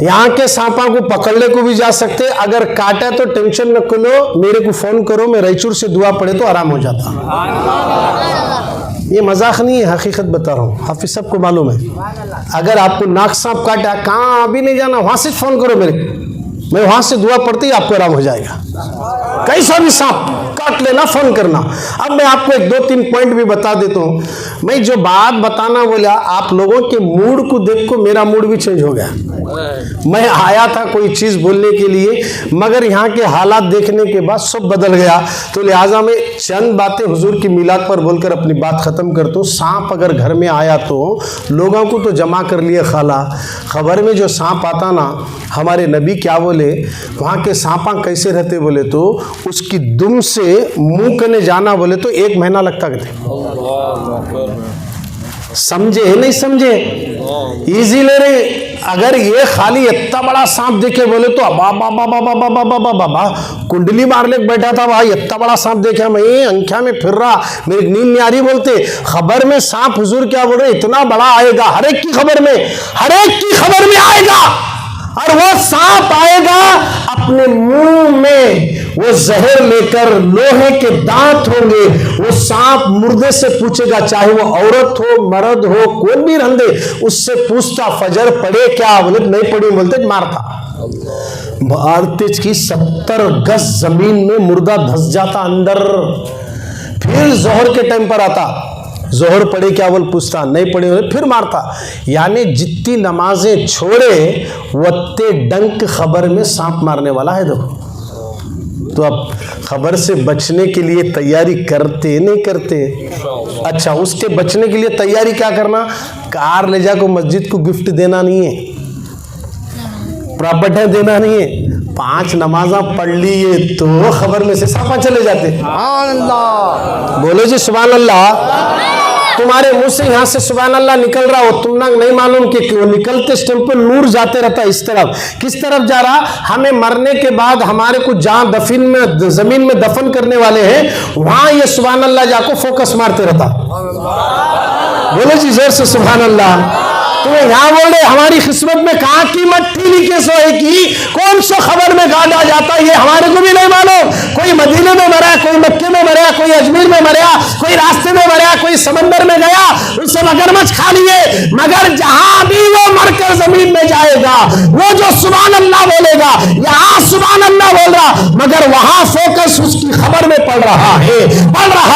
यहाँ के सांपा को पकड़ने को भी जा सकते, अगर काटा तो टेंशन न लो, मेरे को फोन करो, मैं रायचूर से दुआ पड़े तो आराम हो जाता। ये मजाक नहीं है, हकीकत बता रहा हूँ, हाफिज सबको मालूम है। अगर आपको नाक सांप काटा, कहाँ अभी नहीं जाना, वहां से फोन करो मेरे, मैं वहां से दुआ पड़ती ही आपको आराम हो जाएगा। कैसा भी सांप काट लेना, फोन करना। अब मैं आपको 1-2-3 पॉइंट भी बता देता हूँ। मैं जो बात बताना बोला, आप लोगों के मूड को देख को मेरा मूड भी चेंज हो गया। मैं आया था कोई चीज बोलने के लिए, मगर यहाँ के हालात देखने के बाद सब बदल गया। तो लिहाजा मैं चंद बातें हुजूर की मिलाद पर बोलकर अपनी बात खत्म करता हूँ। सांप अगर घर में आया तो लोगों को तो जमा कर लिए खाला। खबर में जो सांप आता ना, हमारे नबी क्या बोले, वहाँ के सांपा कैसे रहते बोले तो, उसकी दुम से मुंह करने जाना बोले तो 1 महीना लगता कहते। समझे नहीं समझे? इजी ले रहे। अगर ये खाली इतना बड़ा सांप देखे बोले तो बाबा कुंडली मारने बैठा था भाई, इतना बड़ा सांप देखा मैं, अंख्या में फिर रहा, मेरी नींद नहीं आ रही। बोलते खबर में सांप, हुजूर क्या बोल रहे, इतना बड़ा आएगा, हर एक की खबर में आएगा। और वो सांप आएगा अपने मुंह में वो जहर लेकर, लोहे के दांत होंगे। वो सांप मुर्दे से पूछेगा, चाहे वो औरत हो मर्द हो कौन भी रहने, उससे पूछता फजर पड़े क्या? बोले नहीं पड़ी, बोलते मारता। मारते की 70 गज जमीन में मुर्दा धस जाता अंदर। फिर जोहर के टाइम पर आता, जोहर पड़े क्या बोल पूछता, नहीं पड़े बोले फिर मारता। यानी जितनी नमाजें छोड़े वत्ते डंक खबर में सांप मारने वाला है। देखो तो अब खबर से बचने के लिए तैयारी करते नहीं करते? अच्छा, उसके बचने के लिए तैयारी क्या करना? कार ले जाकर मस्जिद को गिफ्ट देना नहीं है, प्रॉपर्टी देना नहीं है। 5 नमाजा पढ़ लिए तो खबर में से सांपा चले जाते। बोलो जी सुभान अल्लाह। तुम्हारे मुंह से यहाँ से सुभान अल्लाह निकल रहा हो, तुम ना नहीं मालूम कि वो निकलते स्टेम पर नूर जाते रहता है इस तरफ। किस तरफ जा रहा? हमें मरने के बाद हमारे को जहाँ दफन में, जमीन में दफन करने वाले हैं, वहां ये सुभान अल्लाह जाको फोकस मारते रहता। बोलो जी जोर से सुभान अल्लाह। तुम्हें यहाँ बोल रहे हमारी किस्मत में कहाँ की मट्टी लिखे सोए की, कौन सा खबर में गाड़ा जाता है ये हमारे को भी नहीं मालूम। कोई मदीने में मरा, कोई मक्के में मरा, कोई अजमेर में मरा, कोई रास्ते में मरा, कोई समंदर में गया, उससे मगरमच्छ खा लिए। मगर जहां भी वो मरकर जमीन में जाएगा, वो जो सुभान अल्लाह बोलेगा, यहाँ सुभान अल्लाह बोल रहा, मगर वहां फोकस उसकी खबर में पड़ रहा है।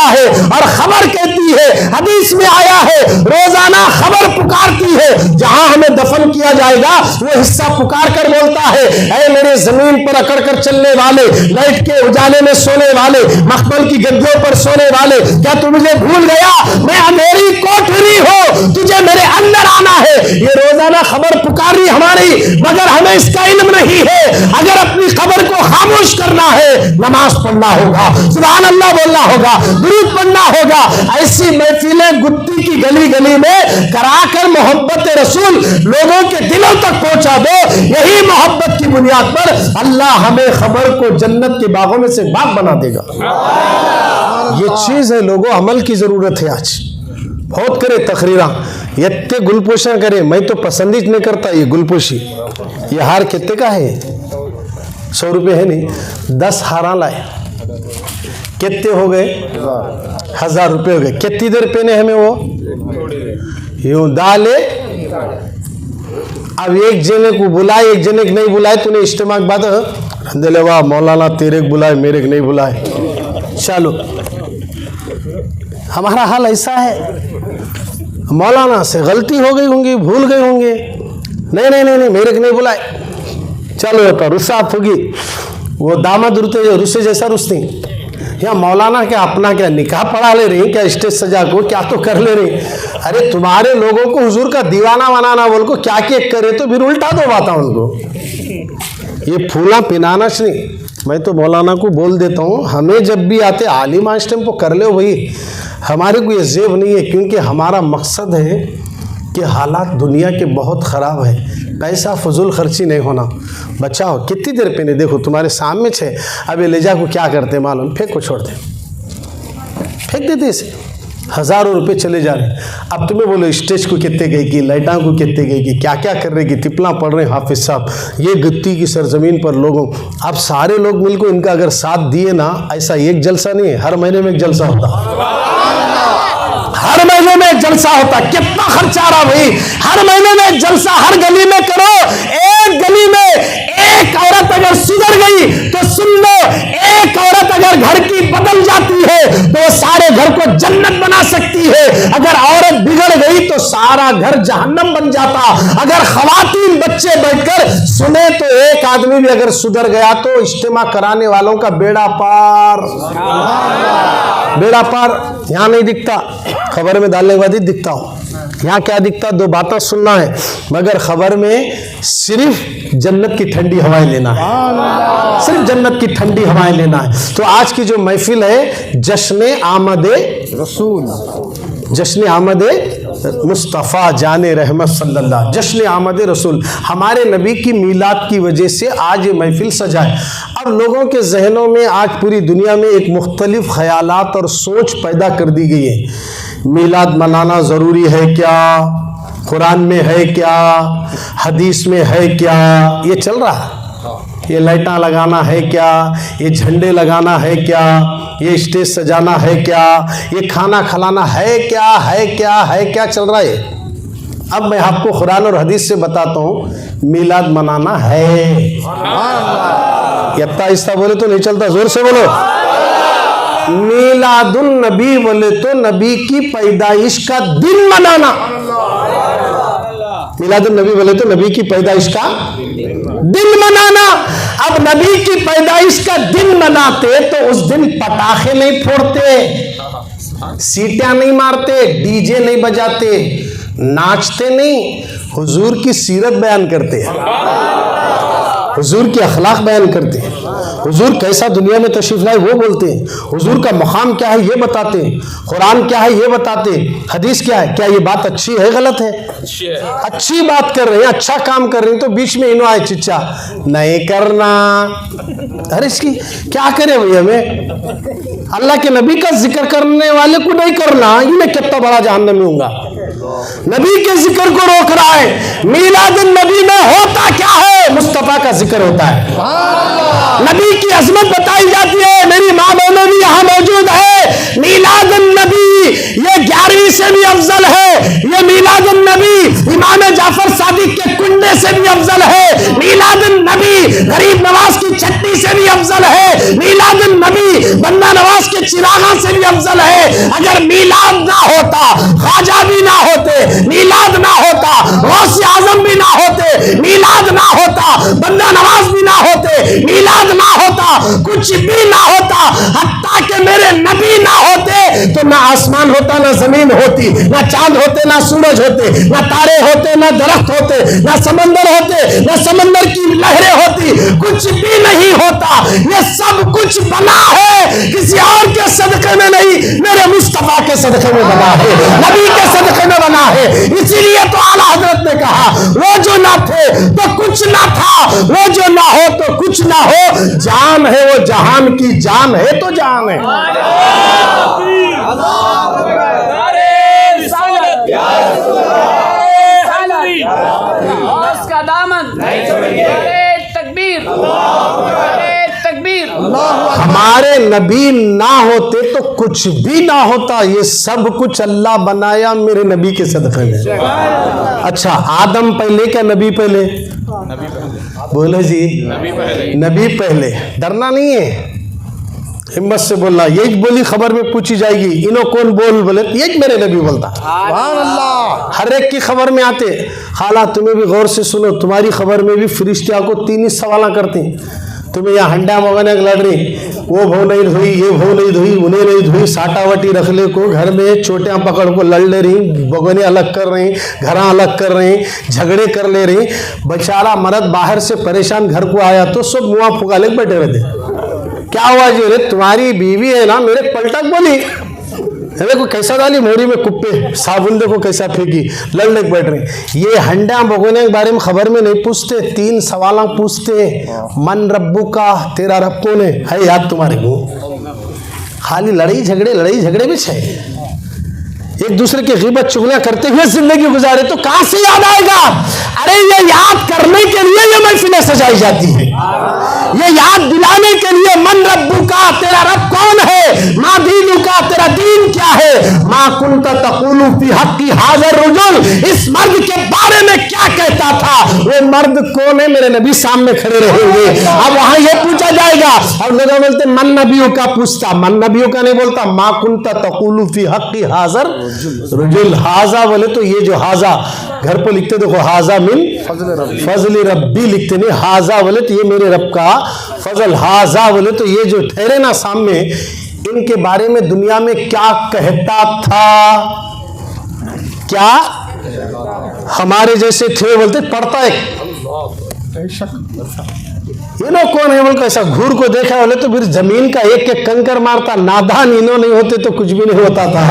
और खबर कहती है, हदीस में आया है, रोजाना खबर पुकारती है, जहां हमें दफन किया जाएगा वो हिस्सा पुकार कर बोलता है, ऐ मेरे जमीन पर अकड़ कर चलने वाले, लाइट के उजाले में सोने वाले, मखमल की गद्दियों पर सोने वाले, क्या तू मुझे भूल गया? मैं अंधेरी कोठरी हूं, तुझे मेरे अंदर आना है। ये रोजाना खबर पुकार रही हमारी, मगर हमें इसका इल्म नहीं है। अगर अपनी खबर को खामोश करना है, नमाज पढ़ना होगा, सुभान अल्लाह बोलना होगा, दुरूद पढ़ना होगा। ऐसी महफिलें गुत्ती की गली गली में कराकर मोहब्बत रसूल लोगों के दिलों तक पहुंचा दो। यही मोहब्बत की बुनियाद पर अल्लाह हमें खबर को जन्नत के बागों में से बाग बना देगा। ये चीज है लोगों, अमल की जरूरत है। आज बहुत करे तकरीरा, इतने गुलपोषण करे, मैं तो पसंद ही नहीं करता ये गुलपोशी। ये हार कितने का है? 100 रुपये है नहीं, 10 हारा लाए, कितने हो गए? 1000 रुपये हो गए। कितनी देर पहने हमें वो यूं डाले। अब एक जने को बुलाए, एक जने को नहीं बुलाए, तूने इज्तिमा की बात दिले, वाह मौलाना तेरे को बुलाए, मेरे को नहीं बुलाए, चलो। हमारा हाल ऐसा है, मौलाना से गलती हो गई होंगी, भूल गए होंगे, नहीं नहीं नहीं नहीं मेरे को नहीं बुलाए, चलो होता रुस्सा होगी। वो दामाद रुस्से जैसा रुस्ती, या मौलाना क्या अपना क्या निकाह पढ़ा ले रही, क्या स्टेज सजा को क्या तो कर ले रही। अरे तुम्हारे लोगों को हुजूर का दीवाना बनाना बोल को क्या क्या करे तो फिर उल्टा दो बाता उनको। ये फूला पिनाना नहीं, मैं तो मौलाना को बोल देता हूँ, हमें जब भी आते आलिम इस टाइम को कर लो भाई, हमारे को ये जेब नहीं है, क्योंकि हमारा मकसद है कि हालात दुनिया के बहुत ख़राब है, पैसा फजूल खर्ची नहीं होना। बचाओ कितनी देर पे नहीं, देखो तुम्हारे सामने छे, अब ये ले जा को क्या करते मालूम, फेंक को छोड़ दे, फेंक देते इसे, हज़ारों रुपए चले जा रहे। अब तुम्हें बोलो स्टेज को कितने गई की, लाइटा को कितने गई की, क्या क्या कर रहे की, तिपला पढ़ रहे हाफिज साहब, ये गुत्ती की सरजमीन पर लोगों। अब सारे लोग मिलकर इनका अगर साथ दिए ना, ऐसा एक जलसा नहीं है, हर महीने में एक जलसा होता, हर महीने में एक जलसा होता। कितना खर्चा आ रहा भाई, हर महीने में एक जलसा हर गली में करो। एक गली में एक औरत अगर सुधर गई तो सुन लो, एक औरत अगर घर की बदल जाती है तो वो सारे घर को जन्नत बना सकती है। अगर औरत बिगड़ गई तो सारा घर जहन्नम बन जाता। अगर खवातीन बच्चे बैठकर सुने तो एक आदमी भी अगर सुधर गया तो इज्तिमा कराने वालों का बेड़ा पार, बेड़ा पार। यहां नहीं दिखता, खबर में डालने के बाद ही दिखता हो। यहाँ क्या दिखता, दो बातें सुनना है, मगर खबर में सिर्फ जन्नत की ठंडी हवाएं लेना है, सिर्फ जन्नत की ठंडी हवाएं लेना है। तो आज की जो महफिल है, जश्न आमदे रसूल, जश्न आमदे मुस्तफ़ा जाने रहमत सल्लल्लाहु, जश्न आमदे रसूल, हमारे नबी की मीलाद की वजह से आज ये महफिल सजा है। अब लोगों के जहनों में आज पूरी दुनिया में एक मुख्तलिफ ख्यालात और सोच पैदा कर दी गई है। मीलाद मनाना ज़रूरी है क्या, कुरान में है क्या, हदीस में है क्या, ये चल रहा है। ये लाइटां लगाना है क्या, ये झंडे लगाना है क्या, ये स्टेज सजाना है क्या, ये खाना खिलाना है क्या, है क्या, है क्या, चल रहा है। अब मैं आपको कुरान और हदीस से बताता हूँ, मीलाद मनाना है। इतना आहिस्ता बोले तो नहीं चलता, जोर से बोलो। मीलादुन नबी बोले तो नबी की पैदाइश का दिन मनाना। मीलादुन नबी बोले तो नबी की पैदाइश का दिन मनाना। अब नबी की पैदाइश का दिन मनाते तो उस दिन पटाखे नहीं फोड़ते, सीटियां नहीं मारते, डीजे नहीं बजाते, नाचते नहीं, हुजूर की सीरत बयान करते हैं, हुजूर की अखलाक बयान करते हैं, हुजूर कैसा दुनिया में तशरीफ लाए वो बोलते हैं, हुजूर का मकाम क्या है ये बताते हैं, कुरान क्या है ये बताते हैं, हदीस क्या है। क्या ये बात अच्छी है गलत है? अच्छी बात कर रहे हैं, अच्छा काम कर रहे हैं, तो बीच में इनो आए चिच्चा नहीं करना। अरे इसकी क्या करे भाई, हमें अल्लाह के नबी का जिक्र करने वाले को नहीं करना, ये मैं कितना बड़ा जहन्नमी हूँगा। नबी के जिक्र को रोक रहा है। मीलादुन नबी में होता क्या है? मुस्तफा का जिक्र होता है, नबी की अजमत बताई जाती है। मेरी माँ बहनों भी यहाँ मौजूद है। मीलादुन नबी ये 11वीं से भी अफजल है। ये मीलादुन नबी इमाम जाफर सादिक के कुंडे से भी अफजल है। मीलादुन नबी गरीब नवाज की चटनी से भी अफजल है। मीलादुन नबी बंदा नवाज के चिरागा से भी अफजल है। अगर मीलाद ना होता, ख्वाजा भी ना होते, मीलाद ना होता, गौसे आजम भी ना होते, मीलाद ना होता, बंदा नवाज भी ना होते, मीलाद ना होता, कुछ भी ना होता, हत्ता के मेरे नबी ना होते तो ना आसमान होता, ना जमीन होती, ना चांद होते, ना सूरज होते, ना तारे होते, ना दरख्त होते, ना समंदर होते, ना समंदर की लहरें होती, कुछ भी नहीं होता। ये सब कुछ बना है किसी और के सदके में नहीं, मेरे मुस्तफा के सदके में बना है, नबी के सदके में बना है। इसीलिए तो आला हजरत ने कहा, वो जो ना थे तो कुछ ना था, वो जो ना हो तो कुछ ना हो। जान है वो जहान की जान है तो जान है। उसका दामन तकबीर तकबीर। हमारे नबी ना होते तो कुछ भी ना होता। ये सब कुछ अल्लाह बनाया मेरे नबी के सदक़े में। अच्छा, आदम पहले क्या नबी पहले? बोलो जी, नबी पहले। डरना नहीं है, हिम्मत से बोलना। यही बोली खबर में पूछी जाएगी, इनो कौन बोल? बोले यही मेरे नबी बोलता। सुभान अल्लाह। हर एक की खबर में आते। खाला तुम्हें भी गौर से सुनो, तुम्हारी खबर में भी फरिश्ते आपको 3 ही सवाल करते हैं। तुम्हें यहाँ हंडा मगन लड़ रही, वो भो नहीं धोई, ये भो नहीं धोई, उन्हें नहीं धोई, साटावटी रख ले को घर में चोटियाँ पकड़ को लड़ ले रही, बगने अलग कर रही, घर अलग कर रही, झगड़े कर ले रही। बेचारा मर्द बाहर से परेशान घर को आया तो सब मुँह फुका ले बैठे रहते। क्या हुआ जी? अरे तुम्हारी बीवी है ना, मेरे पलटक बोली, देखो कैसा डाली मोरी में कुप्पे, साबुन देखो कैसा फेंकी, लड़ने बैठ रहे। ये हंडा भगोने के बारे में खबर में नहीं पूछते, 3 सवाल पूछते। मन रब्बू का, तेरा रब कौन है याद तुम्हारे को? खाली लड़ाई झगड़े भी छे। एक दूसरे की ग़ीबत चुगलियां करते हुए जिंदगी गुजारे तो कहां से याद आएगा? अरे ये याद करने के लिए ये महफिलें सजाई जाती है, ये याद दिलाने के लिए। मन रब्बू का, तेरा रब कौन है? माँ दीनू का, तेरा दीन क्या है? माँ कुंता तक़ूलु फी हक़्क़ी हाज़र रुजुल, इस मर्द के बारे में क्या कहता था? वो मर्द कौन है? मेरे नबी सामने खड़े रहेंगे। अब वहां ये पूछा जाएगा। और लोग बोलते मन नबियों का पूछता, मन नबियों का नहीं बोलता। माँ कुंता तक़ूलु फी हक़्क़ी हाज़र रुजुल। हाजा बोले तो ये जो हाजा घर पर लिखते देखो, हाजा मिन फजल रब्बी लिखते नहीं, हाजा बोले तो ये मेरे रब का फजल। हाजा बोले तो ये जो ठहरे ना सामने, इनके बारे में दुनिया में क्या कहता था? क्या हमारे जैसे थे बोलते पढ़ता है, ये लोग कौन है बोल? ऐसा घूर को देखा बोले तो फिर जमीन का एक एक कंकर मारता। नादान इन्हों नहीं होते तो कुछ भी नहीं होता था।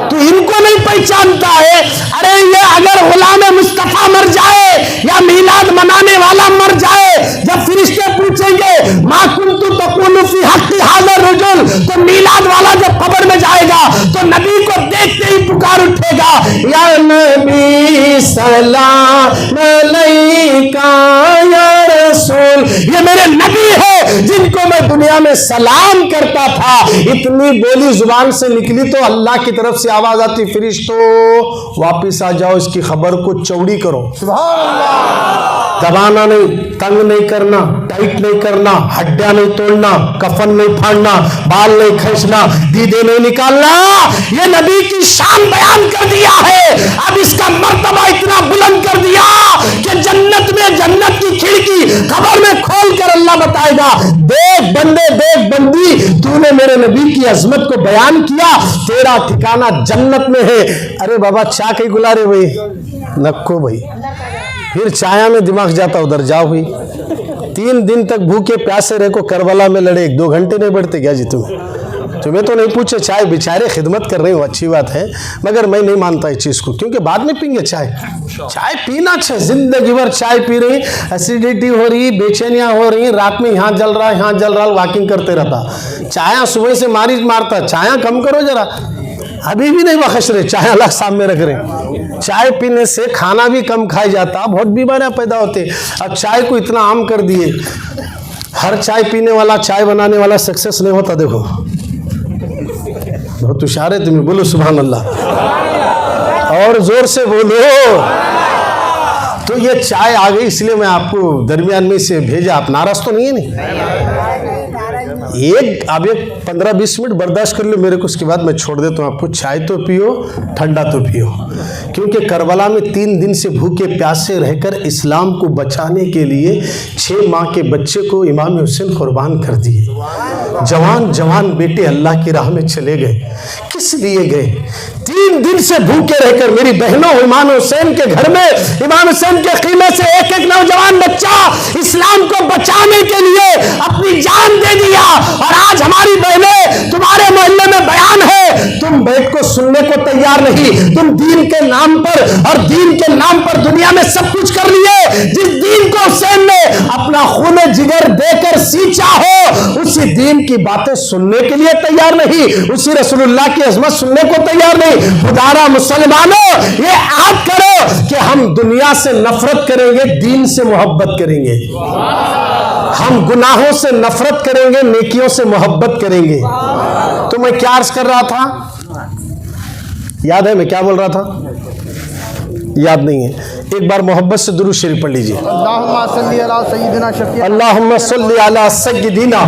तो इनको नहीं पहचानता है। अरे ये अगर गुलाम मुस्तफा मर जाए या मीलाद मनाने वाला मर जाए, जब फरिश्ते पूछेंगे माँ कुंतु तक़ूलु फी हक़्क़ी हाज़र रुजुल, तो मीलाद वाला जब कब्र में जाएगा तो नबी को देखते ही पुकार उठेगा, या नबी सलाम अलैका या रसूल। ये मेरे नबी है जिनको मैं दुनिया में सलाम करता था। इतनी बोली जुबान से निकली तो अल्लाह की तरफ से आवाज आती, फरिश्तों वापिस आ जाओ, इसकी खबर को चौड़ी करो। दबाना नहीं, तंग नहीं करना, टाइट नहीं करना, हड्डियां नहीं तोड़ना, कफन नहीं फाड़ना, बाल नहीं खींचना, दीदे नहीं निकालना। ये नबी की शान बयान कर दिया है। अब इसका मर्तबा इतना बुलंद कर दिया कि जन्नत में, जन्नत की खिड़की खबर में खोल कर अल्लाह बताएगा, देख बंदे, देख बंदी, तूने मेरे नबी की अजमत को बयान किया, तेरा ठिकाना जन्नत में है। अरे बाबा चाय कहीं गुला रहे भाई, नक्को भाई, फिर छाया में दिमाग जाता उधर जाओ भाई। 3 दिन तक भूखे प्यासे रहे को करबला में लड़े, 2 घंटे नहीं बढ़ते क्या जी? तुम्हें तो नहीं पूछे, चाय बेचारे खिदमत कर रहे हो, अच्छी बात है, मगर मैं नहीं मानता इस चीज़ को, क्योंकि बाद में पीएंगे चाय। चाय पीना अच्छा, जिंदगी भर चाय पी रही, एसिडिटी हो रही, बेचैनियाँ हो रही, रात में यहाँ जल रहा, यहाँ जल रहा, वॉकिंग करते रहता। चाय सुबह से मारिज मारता, चाय कम करो जरा। अभी भी नहीं बख्श रहे, चाय अलग सामने रख रहे। चाय पीने से खाना भी कम खाया जाता, बहुत बीमारियां पैदा होते। अब चाय को इतना आम कर दिए, हर चाय पीने वाला, चाय बनाने वाला सक्सेस नहीं होता। देखो बहुत होशियार है तुम्हें, बोलो सुभान अल्लाह, और जोर से बोलो। तो ये चाय आ गई, इसलिए मैं आपको दरमियान में से भेजा। आप नाराज तो नहीं है? नहीं, अब एक 15-20 मिनट बर्दाश्त कर लो मेरे को, उसके बाद मैं छोड़ देता हूँ आपको। चाय तो पियो, ठंडा तो पियो, क्योंकि करबला में 3 दिन से भूखे प्यासे रहकर इस्लाम को बचाने के लिए 6 माह के बच्चे को इमाम हुसैन कुर्बान कर दिए। जवान जवान बेटे अल्लाह की राह में चले गए। किस लिए गए? 3 दिन से भूखे रहकर मेरी बहनों, इमाम हुसैन के घर में, इमाम हुसैन के कीमे से एक एक नौजवान बच्चा इस्लाम को बचाने के लिए अपनी जान दे दिया। और आज हमारी बहनें, तुम्हारे मोहल्ले में बयान है, तुम बैठ को सुनने को तैयार नहीं। तुम दीन के नाम पर, और दीन के नाम पर दुनिया में सब कुछ कर लिए। जिस दीन को हुसैन ने अपना खून जिगर देकर सींचा हो, उसी दीन की बातें सुनने के लिए तैयार नहीं, उसी रसूलुल्लाह की अजमत सुनने को तैयार नहीं। खुदारा मुसलमानों, ये याद करो कि हम दुनिया से नफरत करेंगे, दीन से मोहब्बत करेंगे। हम गुनाहों से नफरत करेंगे, नेकियों से मोहब्बत करेंगे। तो मैं क्या अर्ज कर रहा था? याद है मैं क्या बोल रहा था? याद नहीं है? एक बार मोहब्बत से दुरूद शरीफ पढ़ लीजिए। अल्लाहुम्मा सल्ली अला सय्यिदिना शफीअ अल्लाहुम्मा सल्ली अला सय्यिदिना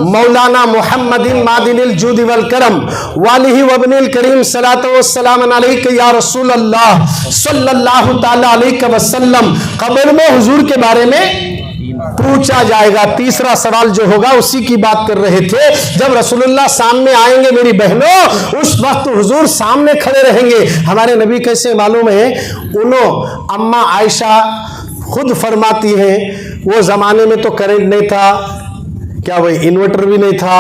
मौलाना मुहम्मदिन मादिनिल जूदि वल करम वालिही वबनिल करीम सलातो वस्सलाम अलैका या रसूल अल्लाह सल्लल्लाहु तआला अलैहि वसल्लम। कब्र में हुजूर के बारे में पूछा जाएगा। तीसरा सवाल जो होगा उसी की बात कर रहे थे। जब रसूलुल्लाह सामने आएंगे मेरी बहनों, उस वक्त हुजूर सामने खड़े रहेंगे। हमारे नबी कैसे मालूम है? उन्हों अम्मा आयशा खुद फरमाती हैं, वो जमाने में तो करंट नहीं था, क्या भाई इन्वर्टर भी नहीं था,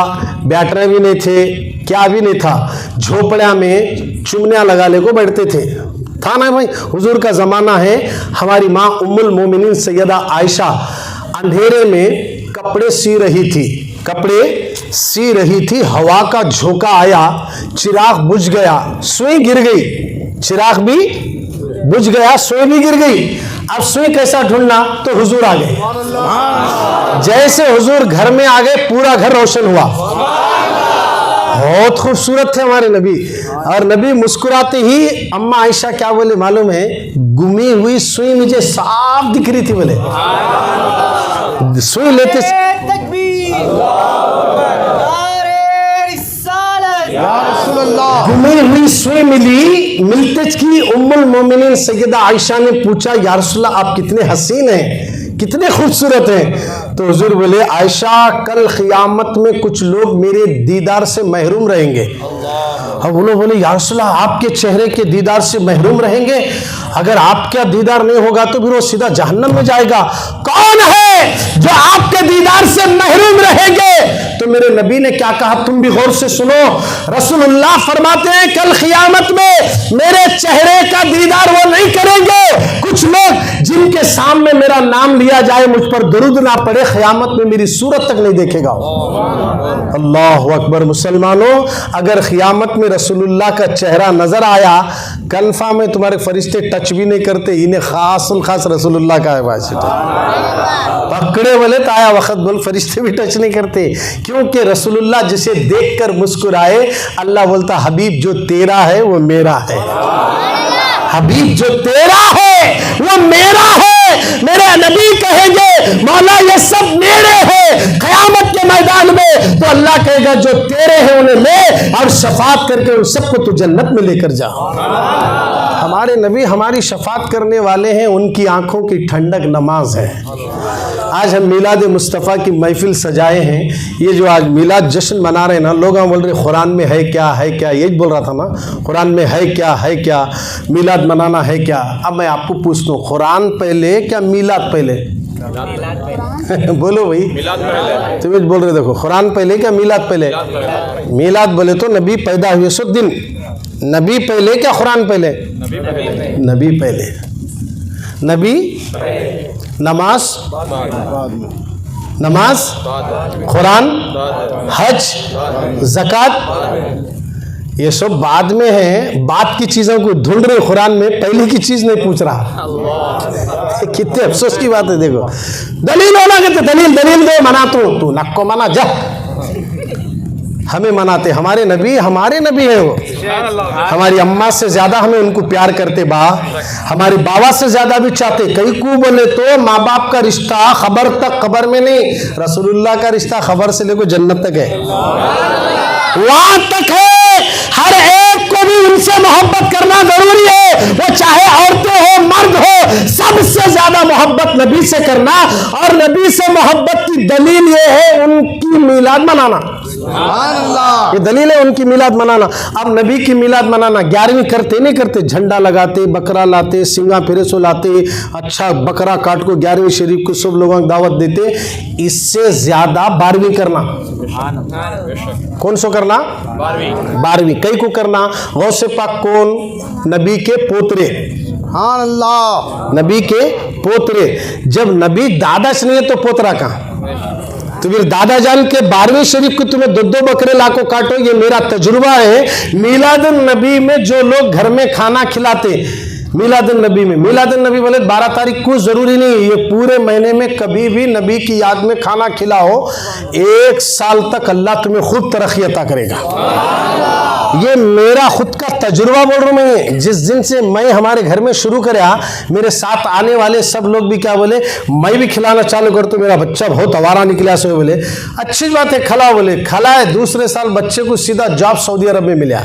बैटरी भी नहीं थे, क्या भी नहीं था, झोपड़िया में चुमनिया लगा ले को बैठते थे, था ना भाई। हुजूर का जमाना है। हमारी माँ उम्मुल मोमिनीन सैयदा आयशा अंधेरे में कपड़े सी रही थी, कपड़े सी रही थी। हवा का झोंका आया, चिराग बुझ गया, सुई गिर गई। चिराग भी बुझ गया, सुई भी गिर गई। अब सुई कैसा ढूंढना? तो हुजूर आ गए। जैसे हुजूर घर में आ गए, पूरा घर रोशन हुआ। बहुत खूबसूरत थे हमारे नबी। और नबी मुस्कुराते ही अम्मा आयशा क्या बोले मालूम है? गुमी हुई सुई मुझे साफ दिख रही थी। बोले सुई लेते गुमी हुई सुई मिली, मिलते की उम्मुल मोमिनीन सैयदा आयशा ने पूछा, या रसूलल्लाह आप कितने हसीन हैं, कितने खूबसूरत हैं। तो हुजूर बोले, आयशा कल क़ियामत में कुछ लोग मेरे दीदार से महरूम रहेंगे। अब उन्होंने बोले, या रसूलल्लाह आपके चेहरे के दीदार से महरूम रहेंगे? अगर आपका दीदार नहीं होगा तो फिर वो सीधा जहन्नम में जाएगा। कौन है जो आपके दीदार से महरूम रहेंगे? तो मेरे नबी ने क्या कहा, तुम भी गौर से सुनो। रसूलुल्लाह फरमाते हैं, कल क़ियामत में मेरे चेहरे का दीदार वो नहीं करेंगे। कुछ लोग जिनके सामने मेरा नाम लिया जाए, मुझ पर दुरूद ना पड़े, क़ियामत में मेरी सूरत तक नहीं देखेगा। अल्लाहु अकबर। मुसलमानों, अगर क़ियामत में रसूलुल्लाह का चेहरा नजर आया, कन्फर्म है तुम्हारे फरिश्ते टच भी नहीं करते, इन्हें खासुल खास रसूलुल्लाह का है। पकड़े बोले तो आया वक्त बोल, फरिश्ते भी टच नहीं करते, क्योंकि रसूलुल्लाह जिसे देखकर मुस्कुराए, अल्लाह बोलता हबीब जो तेरा है वो मेरा है। हबीब जो तेरा है वो मेरा है। मेरे नबी कहेंगे, मौला ये सब मेरे हैं। क़यामत के मैदान में तो अल्लाह कहेगा, जो तेरे हैं उन्हें ले और शफात करके उन सबको तू जन्नत में लेकर जा। हमारे नबी हमारी शफात करने वाले हैं, उनकी आंखों की ठंडक नमाज है। आज हम मिलाद मुस्तफ़ा की महफिल सजाए हैं। ये जो आज मिलाद जश्न मना रहे हैं ना, लोग बोल रहे कुरान में है क्या, है क्या, यही बोल रहा था ना, कुरान में है क्या, है क्या, मिलाद मनाना है क्या। अब मैं आपको पूछता हूँ, कुरान पहले क्या मिलाद पहले? बोलो भाई, तुम बोल रहे, देखो कुरान पहले क्या मिलाद पहले? मिलाद बोले तो नबी पैदा हुए सो दिन, नबी पहले क्या कुरान पहले? नबी पहले। नबी नमाज, नमाज, कुरान, हज, ज़कात, ये सब बाद में है, बाद की चीजों को ढूंढ रहे कुरान में, पहले की चीज नहीं पूछ रहा। कितने अफसोस की बात है। देखो दलील होना कहते दलील दलील दे, मना तू नक्को मना जा, हमें मनाते। हमारे नबी है वो, हमारी अम्मा से ज्यादा हमें उनको प्यार करते बा, हमारे बाबा से ज्यादा भी चाहते। कई को बोले तो माँ बाप का रिश्ता खबर तक, खबर में नहीं, रसूलुल्लाह का रिश्ता खबर से लेकर जन्नत तक है, वहां तक है। हर एक को भी उनसे मोहब्बत करना जरूरी है, वो चाहे औरतें हो मर्द हो, सबसे ज्यादा मोहब्बत नबी से करना। और नबी से मोहब्बत की दलील ये है उनकी मिलाद मनाना, ये दलील है उनकी मिलाद मनाना। अब नबी की मिलाद मनाना 11वीं करते नहीं करते, झंडा लगाते, बकरा लाते, सिंगा फिरे सो लाते, अच्छा बकरा काट को 11वीं शरीफ को सब लोगों को दावत देते। इससे ज्यादा 12वीं करना, कौन सो करना? 12वीं कई को करना। गौसे पाक कौन? नबी के पोतरे, हाँ अल्लाह, नबी के पोतरे। जब नबी दादा से नहीं है तो पोतरा कहाँ? तो फिर दादा जान के 12वीं शरीफ को तुम्हें 2-2 बकरे लाको काटो। ये मेरा तजुर्बा है। मीलादुन नबी में जो लोग घर में खाना खिलाते, मीलादुन नबी में, मीलादुन नबी बोले 12 तारीख को जरूरी नहीं, ये पूरे महीने में कभी भी नबी की याद में खाना खिलाओ, 1 साल तक अल्लाह तुम्हें खूब तरक्की अता करेगा। ये मेरा खुद का तजुर्बा बोल रहा हूं मैं। जिस दिन से मैं हमारे घर में शुरू कराया, मेरे साथ आने वाले सब लोग भी क्या बोले, मैं भी खिलाना चालू कर तो मेरा बच्चा बहुत आवारा निकला। से बोले अच्छी बात है, खिलाओ। बोले खिलाए, दूसरे साल बच्चे को सीधा जॉब सऊदी अरब में मिला,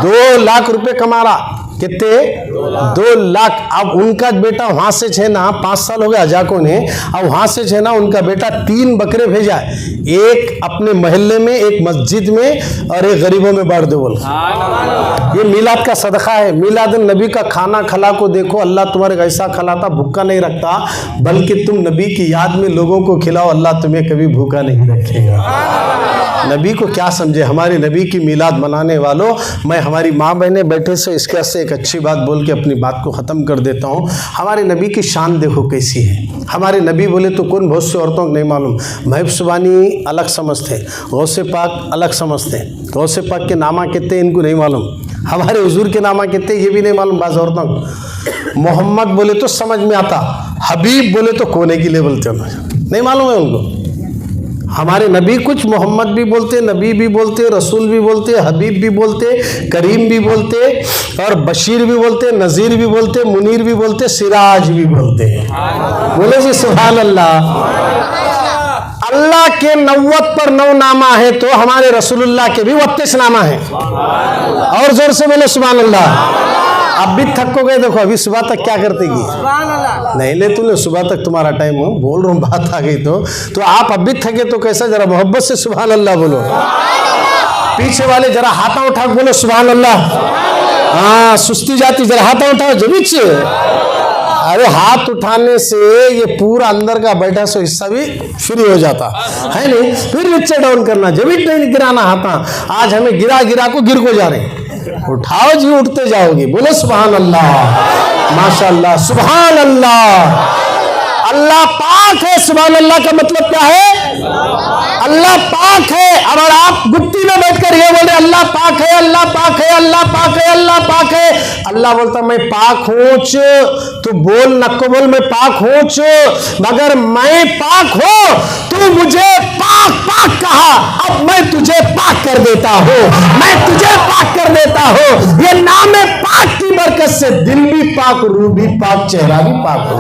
2 लाख रुपए कमा रहा। कितने? 2 लाख। अब उनका बेटा वहां से छे ना, 5 साल हो गया जाको ने, अब वहां से छे ना उनका बेटा 3 बकरे भेजा है, एक अपने मोहल्ले में, एक मस्जिद में और एक गरीबों में बांट दो। बोल ये मिलाद का सदका है। मिलादुन नबी का खाना खला को देखो, अल्लाह तुम्हारे ऐसा खिलाता, भूखा नहीं रखता, बल्कि तुम नबी की याद में लोगों को खिलाओ, अल्लाह तुम्हें कभी भूखा नहीं रखेगा। नबी को क्या समझे? हमारे नबी की मिलाद मनाने वालों, मैं हमारी माँ बहनें बैठे से इसके से एक अच्छी बात बोल के अपनी बात को ख़त्म कर देता हूँ। हमारे नबी की शान देखो कैसी है। हमारे नबी बोले तो कौन, बहुत से औरतों को नहीं मालूम। महब सुबानी अलग समझते, गौसे पाक अलग समझते, गौसे पाक के नामा कितने इनको नहीं मालूम, हमारे हुजूर के नामा कितने ये भी नहीं मालूम बाज़ औरतों को। मोहम्मद बोले तो समझ में आता, हबीब बोले तो कोने की ले बोलते नहीं मालूम है उनको। हमारे नबी कुछ मोहम्मद भी बोलते, नबी भी बोलते, रसूल भी बोलते, हबीब भी बोलते, करीम भी बोलते, और बशीर भी बोलते, नज़ीर भी बोलते, मुनीर भी बोलते, सिराज भी बोलते। बोले जी सुभान अल्लाह। अल्लाह के 90 पर 9 नामा है, तो हमारे रसूलुल्लाह के भी 32 नामा है। और जोर से बोले सुभान अल्लाह। अब भी थको गए, देखो अभी सुबह तक क्या करते की नहीं ले तूने, सुबह तक तुम्हारा टाइम हो, बोल रहा हूँ बात आ गई तो आप अब भी थके तो कैसा, जरा मोहब्बत से सुभान अल्लाह बोलो। पीछे वाले जरा हाथा उठा बोलो सुभान अल्लाह। हाँ सुस्ती जाती, जरा हाथा उठाओ जबीच। अरे हाथ उठाने से ये पूरा अंदर का बैठा सो हिस्सा भी फ्री हो जाता है नहीं, फिर नीचे डाउन करना, जबीच नहीं गिराना हाथा। आज हमें गिरा गिरा को गिर को जा रहे हैं, उठाओ जी उठते जाओगे। बोलो सुभान अल्लाह, माशाअल्लाह, सुभान अल्लाह। अल्लाह पाक है। सुभान अल्लाह का मतलब क्या है? अल्लाह पाक है। अगर आप गुत्ती में बैठकर ये बोले अल्लाह पाक है, अल्लाह पाक है, अल्लाह पाक है, अल्लाह पाक है, अल्लाह बोलता मैं पाक हूँ, तू बोल नको बोल मैं पाक हूँ, मगर मैं पाक हूँ, तू मुझे पाक पाक कहा, अब मैं तुझे पाक कर देता हूँ, मैं तुझे पाक कर देता हूँ। ये नाम है पाक की बरकत से दिल भी पाक, रूह भी पाक, चेहरा भी पाक हो।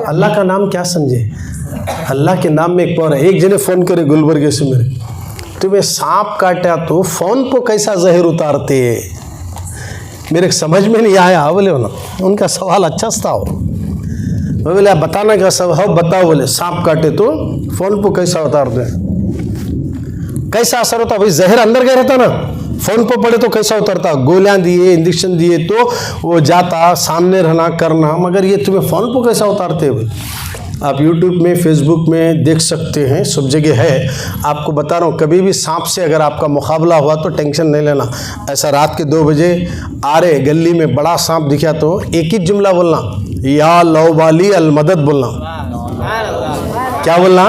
अल्लाह का नाम क्या समझे? अल्लाह के नाम में एक और है। एक जने फोन करे गुलबर्गे से मेरे, तुम्हें सांप काटा तो फोन को कैसा जहर उतारते? मेरे समझ में नहीं आया। बोले ना उनका सवाल अच्छा था। मैं बोले बताना क्या सब हो, बताओ। बोले सांप काटे तो फोन को कैसा उतारते हैं? कैसा असर होता? भाई जहर अंदर गया रहता ना, फोन पर पड़े तो कैसा उतरता? गोलियां दिए, इंजेक्शन दिए तो वो जाता, सामने रहना करना, मगर ये तुम्हें फोन पर कैसा उतारते हैं? आप YouTube में, Facebook में देख सकते हैं, सब जगह है। आपको बता रहा हूँ, कभी भी सांप से अगर आपका मुकाबला हुआ तो टेंशन नहीं लेना। ऐसा रात के 2 बजे आ रहे गली में बड़ा सांप दिखा तो एक ही जुमला बोलना, या लौबाली अल मदद बोलना। क्या बोलना?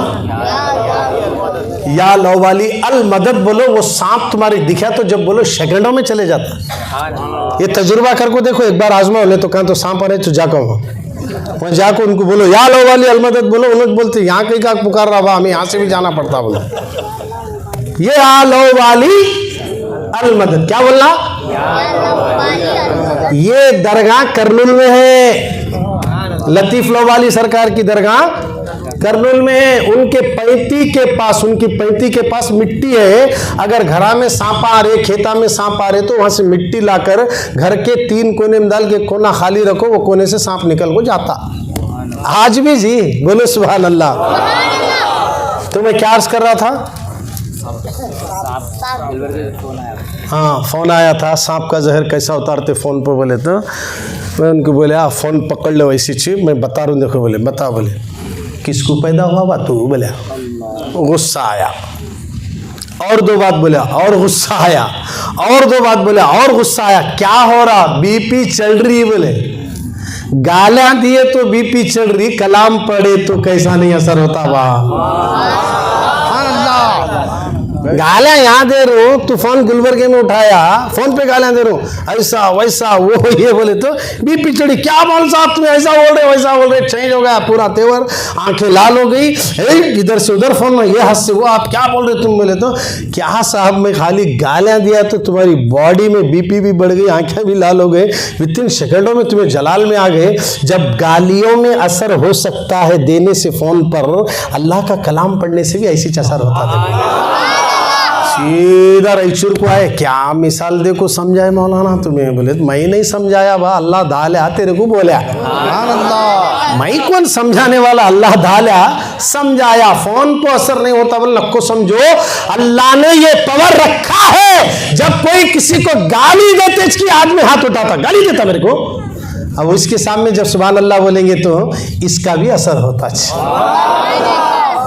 या लो वाली अल मदद बोलो, वो सांप तुम्हारे दिखा तो जब बोलो सेकंडों में चले जाता है। ये तजुर्बा करके देखो, एक बार आजमा ले तो कहा तो सांप आ रहे तो जाकर वहाँ जाकर उनको बोलो या लो वाली अल मदद बोलो, उन लोग बोलते यहाँ कहीं का पुकार रहा, हमें यहाँ से भी जाना पड़ता बोलो। ये या लो वाली अल मदद क्या बोलना, ये दरगाह करनुल में है, लतीफ लोवाली सरकार की दरगाह करनुल में है। उनके पैती के पास मिट्टी है। अगर घरा में सांप आ रहे, खेता में सांप आ रहे तो वहां से मिट्टी लाकर घर के 3 कोने में डाल के कोना खाली रखो, वो कोने से सांप निकल को जाता। आज भी जी बोलो सुभान अल्लाह। तो मैं क्या अर्ज कर रहा था, हाँ फोन आया था, सांप का जहर कैसा उतारते फोन पर बोले, तो मैं उनको बोले आप फोन पकड़ लो ऐसी चीज मैं बता रहा हूँ, देखो बोले बता, बोले किसको पैदा हुआ बा तू, बोले गुस्सा आया, और 2 बात बोला और गुस्सा आया, और 2 बात बोला और गुस्सा आया, क्या हो रहा, बीपी चल रही, बोले गालियां दिए तो बीपी चल रही, कलाम पढ़े तो कैसा नहीं असर होता वाह। गालियां यहाँ दे रहा हूँ, तूफान गुलबर्गे में उठाया, फोन पे गालियां दे रहा हूँ, ऐसा वैसा वो ये बोले तो बीपी चढ़ी, क्या बोल साहब तुम्हें ऐसा बोल रहे वैसा बोल रहे, चेंज हो गया पूरा तेवर, आंखें लाल हो गई, इधर से उधर फोन में ये हाथ से वो, आप क्या बोल रहे तुम, बोले तो क्या साहब मैं खाली गालियां दिया तो तुम्हारी बॉडी में बीपी भी बढ़ गई, आंखें भी लाल हो गए, विथिन सेकंडों में तुम्हें जलाल में आ गए। जब गालियों में असर हो सकता है देने से फोन पर, अल्लाह का कलाम पढ़ने से भी ऐसी असर होता था। सीधा रईचूर को आए, क्या मिसाल देखो समझाए मौलाना तुम्हें, बोले मैं नहीं समझाया बा, अल्लाह दाल्या तेरे को बोला, मैं कौन समझाने वाला, अल्लाह दाल्या समझाया, फोन को असर नहीं होता, बोले नको समझो, अल्लाह ने ये पावर रखा है, जब कोई किसी को गाली देते इसकी आदमी हाथ उठाता, गाली देता मेरे को, अब उसके सामने जब सुभान अल्लाह बोलेंगे तो इसका भी असर होता है,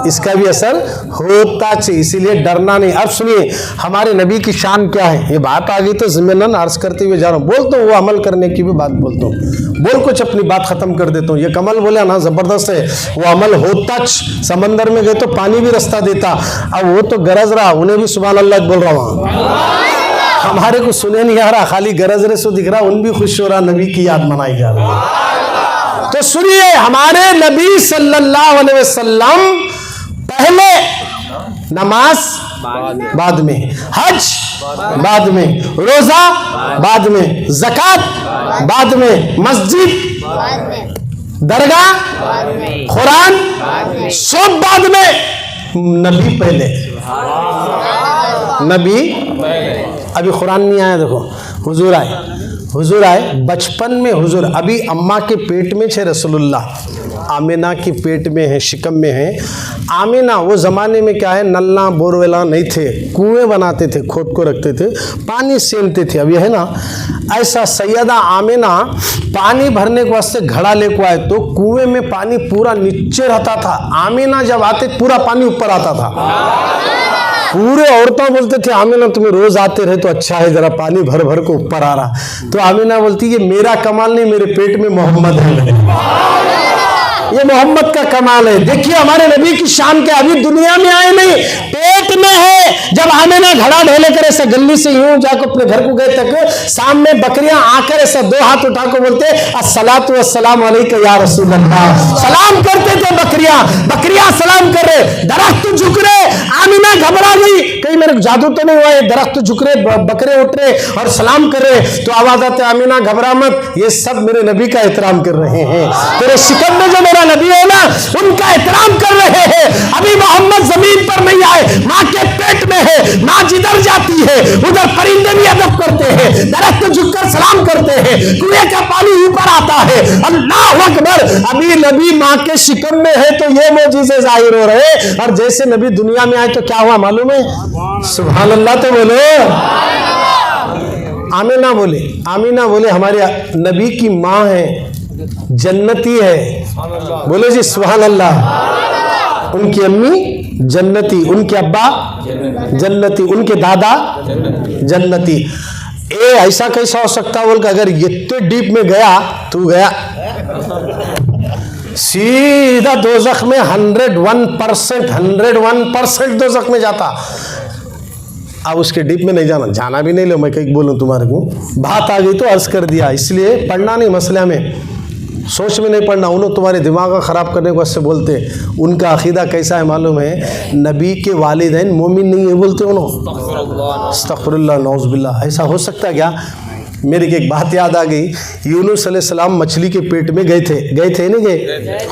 इसका भी असर होता है, इसीलिए डरना नहीं। अब सुनिए हमारे नबी की शान क्या है, ये बात आ गई तो जिम्मेदार अर्ज करते हुए जा रहा हूँ, बोलता हूँ वो अमल करने की भी बात बोलता हूँ, बोल कुछ अपनी बात खत्म कर देता हूँ। ये कमल बोला ना जबरदस्त है, वो अमल होता, समंदर में गए तो पानी भी रास्ता देता, अब वो तो गरज रहा, उन्हें भी सुभान अल्लाह बोल रहा हूँ, हमारे को सुने नहीं आ रहा, खाली गरज रहे सो दिख रहा, उन भी खुश हो रहा, नबी की याद मनाई जा रही है। तो सुनिए हमारे नबी सल्लल्लाहु अलैहि वसल्लम पहले नमाज बाद में, हज बाद में, रोजा बाद में, ज़कात बाद में, मस्जिद, दरगाह, कुरान सब बाद में, नबी पहले, नबी अभी कुरान नहीं आया, देखो हुजूर आए बचपन में, हुजूर अभी अम्मा के पेट में छे रसूलुल्लाह, आमिना के पेट में है, शिकम में है। आमिना वो ज़माने में क्या है, नल्ला बोरवेला नहीं थे, कुएं बनाते थे, खोद को रखते थे, पानी सेनते थे। अब ये है ना, ऐसा सैयदा आमिना पानी भरने के वास्ते घड़ा लेको आए तो कुएं में पानी पूरा नीचे रहता था, आमिना जब आते पूरा पानी ऊपर आता था। पूरे औरतों बोलते थे आमिना तुम्हें रोज आते रहे तो अच्छा है, जरा पानी भर भर को ऊपर आ रहा। तो आमिना बोलती ये मेरा कमाल नहीं, मेरे पेट में मोहम्मद है, ये मोहम्मद का कमाल है। देखिए हमारे नबी की शान के, अभी दुनिया में आए नहीं, पेट में है। जब आमिना घड़ा ढोले कर ऐसे गली से यूं जाकर अपने घर को गए तक सामने बकरियां आकर ऐसा 2 हाथ उठा कर बोलते अस्सलातु वस्सलाम अलैका या रसूल अल्लाह, सलाम करते थे बकरियां सलाम कर रहे, दरख्त झुक रहे। आमिना घबरा गई, कहीं मेरे जादू तो नहीं हुआ, ये दरख्त झुक रहे, बकरे उठ रहे और सलाम कर रहे। तो आवाज आते आमिना घबरा मत, ये सब मेरे नबी का एहतराम कर रहे हैं, तेरे शिकम में जो मेरा नबी है ना उनका एहतराम कर रहे हैं। अभी मोहम्मद जमीन पर नहीं आए, माँ के पेट में है, माँ जिधर जाती है उधर परिंदे भी अदब करते हैं, दरख्त झुककर सलाम करते हैं, कुएं का पानी ऊपर आता है। अल्लाह अकबर, अभी नबी माँ के शिकम में है तो ये मौजूज़े जाहिर हो रहे, और जैसे नबी दुनिया में आए तो क्या हुआ मालूम है? सुभान अल्लाह तो बोलो। आमिना बोले हमारे नबी की माँ है, जन्नती है, बोले जी सुभान अल्लाह। उनकी अम्मी जन्नती, उनके अब्बा जन्नती, उनके दादा जन्नती। ए ऐसा कैसा हो सकता बोल, अगर इतने डीप में गया तू गया। सीधा दोजख में 101% दोजख में जाता। अब उसके डीप में नहीं जाना भी नहीं लो, मैं कहीं बोलूँ तुम्हारे को, बात आ गई तो अर्ज कर दिया। इसलिए पढ़ना नहीं मसला में, सोच में नहीं पढ़ना। उन्होंने तुम्हारे दिमाग का ख़राब करने को ऐसे बोलते। उनका अकीदा कैसा है मालूम है? नबी के वालिदैन मोमिन नहीं है बोलते उन्होंने। अस्तगफिरुल्लाह नौज़ुबिल्लाह। ऐसा हो सकता है क्या? मेरी एक बात याद आ गई। यूनुस अलैहिस्सलाम मछली के पेट में गए थे नहीं गए?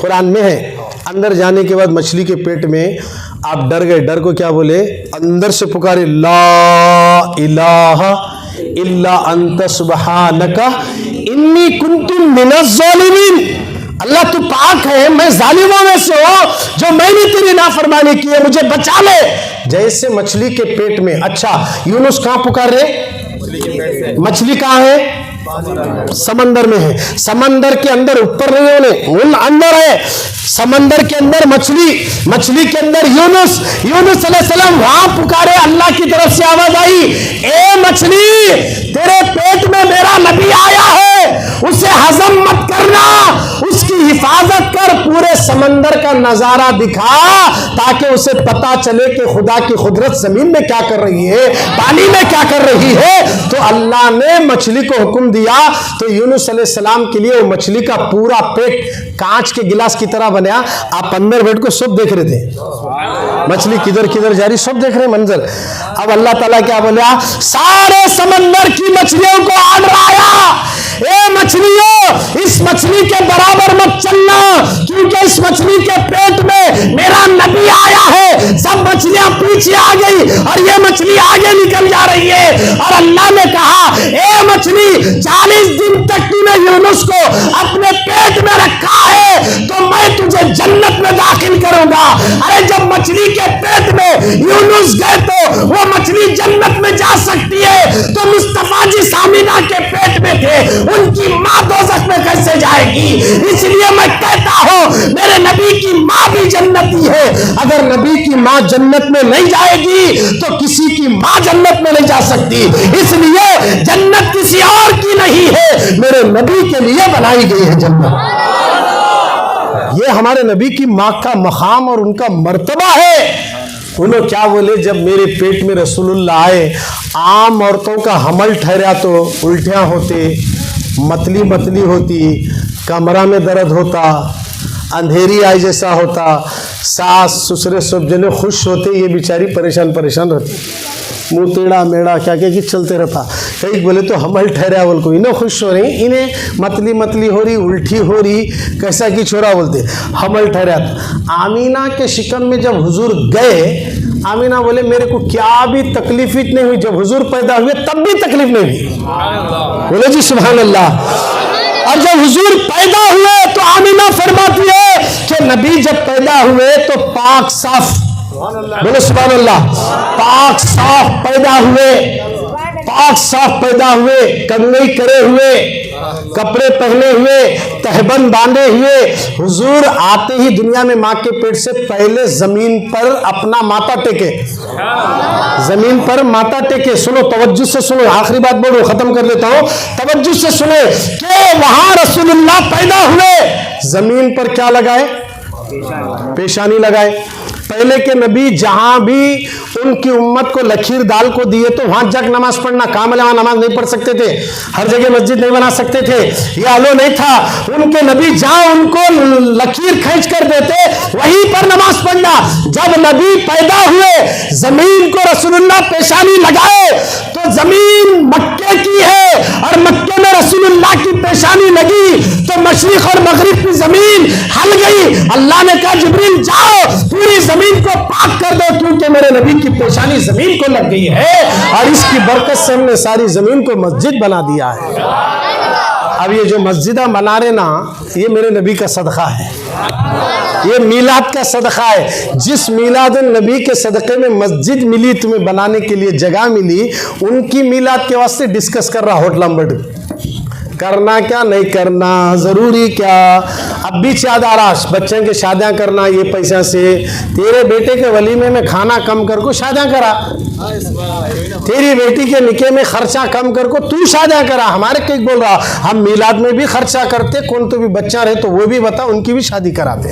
कुरान में है। अंदर जाने के बाद मछली के पेट में आप डर गए। डर को क्या बोले? अंदर से पुकारे, ला इलाहा इल्ला अंत सुब्हानका इन्नी कुन्तु मिनज़ ज़ालिमीन। अल्लाह तू पाक है, मैं जालिमों में से हो, जो मैंने तेरी नाफरमानी की है, मुझे बचा ले। जैसे मछली के पेट में। अच्छा, यूनुस कहाँ पुकार रहे? मछली कहाँ है? समंदर में है। समंदर के अंदर ऊपर नहीं होने, उन अंदर है। समंदर के अंदर मछली के अंदर यूनुस अलैहिस्सलाम वहां पुकारे। अल्लाह की तरफ से आवाज आई, ए मछली, तेरे पेट में मेरा नबी आया है, उसे हजम मत करना, उसकी हिफाजत कर, पूरे समंदर का नजारा दिखा ताकि उसे पता चले कि खुदा की कुदरत जमीन में क्या कर रही है, पानी में क्या कर रही है। तो अल्लाह ने मछली को हुक्म दिया। तो यूनुस अलैहिस्सलाम के लिए वो मछली का पूरा पेट कांच के गिलास की तरह बनया। आप अंदर बैठ को सब देख रहे थे, मछली किधर किधर जा रही, सब देख रहे मंजर। अब अल्लाह ताला क्या बोला? सारे समंदर की मछलियों को ऑर्डर आया, ए मछलियों, इस मछली के बराबर मत चलना, क्योंकि इस मछली के पेट में मेरा नबी आया है। सब मछलियां पीछे आ गई और ये मछली आगे निकल जा रही है। और अल्लाह ने कहा, ए मछली, 40 दिन तक तूने यूनुस को अपने पेट में रखा है, तो मैं तुझे जन्नत में दाखिल करूंगा। अरे जब मछली के पेट में यूनुस गए तो वो मछली जन्नत में जा सकती है, तो मुस्तफा जी सामिना के पेट में थे, उनकी मां दोज़ख में कैसे जाएगी? इसलिए मैं कहता हूं, मेरे नबी की मां भी जन्नती है। अगर नबी की मां जन्नत में नहीं जाएगी तो किसी की मां जन्नत में नहीं जा सकती। इसलिए जन्नत किसी और की नहीं है, मेरे नबी के लिए बनाई गई है जन्नत। ये हमारे नबी की मां का मकाम और उनका मर्तबा है। उन्होंने क्या बोले? जब मेरे पेट में रसूलुल्लाह आए, आम औरतों का हमल ठहरा तो उल्टियां होते, मतली होती, कमरा में दर्द होता, अंधेरी आई जैसा होता, सास ससुरे सब जने खुश होते, ये बेचारी परेशान रहती, मुंह टेढ़ा मेढ़ा क्या चलते रहता। कई बोले तो हमल ठहरा बोल को, इन्हें खुश हो रही, इन्हें मतली हो रही, उल्टी हो रही, कैसा की छोरा बोलते हमल ठहरा। आमीना के शिकम में जब हुजूर गए, आमीना बोले मेरे को क्या भी तकलीफ नहीं हुई, जब हुजूर पैदा हुए तब भी तकलीफ नहीं हुई। बोले जी सुभान अल्लाह। और जब हुजूर पैदा हुए तो आमीना फरमाती है कि नबी जब पैदा हुए तो पाक साफ, बोले सुभान अल्लाह, पाक साफ पैदा हुए, कंघी करे हुए, कपड़े पहने हुए, तहबंद बांधे हुए। हुजूर आते ही दुनिया में माँ के पेट से पहले जमीन पर अपना माथा टेके, जमीन पर माथा टेके। सुनो, तवज्जो से सुनो, आखिरी बात बोलो, खत्म कर लेता हूँ, तवज्जो से सुनो कि वहां रसूलुल्लाह पैदा हुए, जमीन पर क्या लगाए? पेशानी लगाए। पहले के नबी जहां भी उनकी उम्मत को लकीर दाल को दिए तो वहां जग नमाज पढ़ना, कामला नमाज नहीं पढ़ सकते थे, हर जगह मस्जिद नहीं बना सकते थे, ये अलो नहीं था। उनके नबी जहां उनको लकीर खींच कर देते वहीं पर नमाज पढ़ना। जब नबी पैदा हुए, जमीन को रसूलुल्लाह पेशानी लगाए तो जमीन मक्के की है और मक्के में रसूलुल्लाह की पेशानी लगी तो मशरिक और मगरिब की जमीन हल गई। अल्लाह ने कहा जिब्रील जाओ पूरी जमीन को पाक कर दो, क्योंकि मेरे नबी की पेशानी जमीन को लग गई है और इसकी बरकत से हमने सारी जमीन को मस्जिद बना दिया है। अब ये जो मस्जिदा बना रहे ना, ये मेरे नबी का सदका है, ये मीलाद का सदका है। जिस मीलाद नबी के सदक़े में मस्जिद मिली, तुम्हें बनाने के लिए जगह मिली, उनकी मीलाद के वास्ते डिस्कस कर रहा होटल नंबर, करना क्या नहीं करना, जरूरी क्या। अब भी याद आ रहा बच्चे के शादियां करना, ये पैसा से तेरे बेटे के वलीमे में खाना कम कर को शादियां करा। तेरी बेटी के निके में खर्चा कम कर को तू शादियां करा, हमारे कई बोल रहा हम मिलाद में भी खर्चा करते, कौन तो भी बच्चा रहे तो वो भी बता, उनकी भी शादी कराते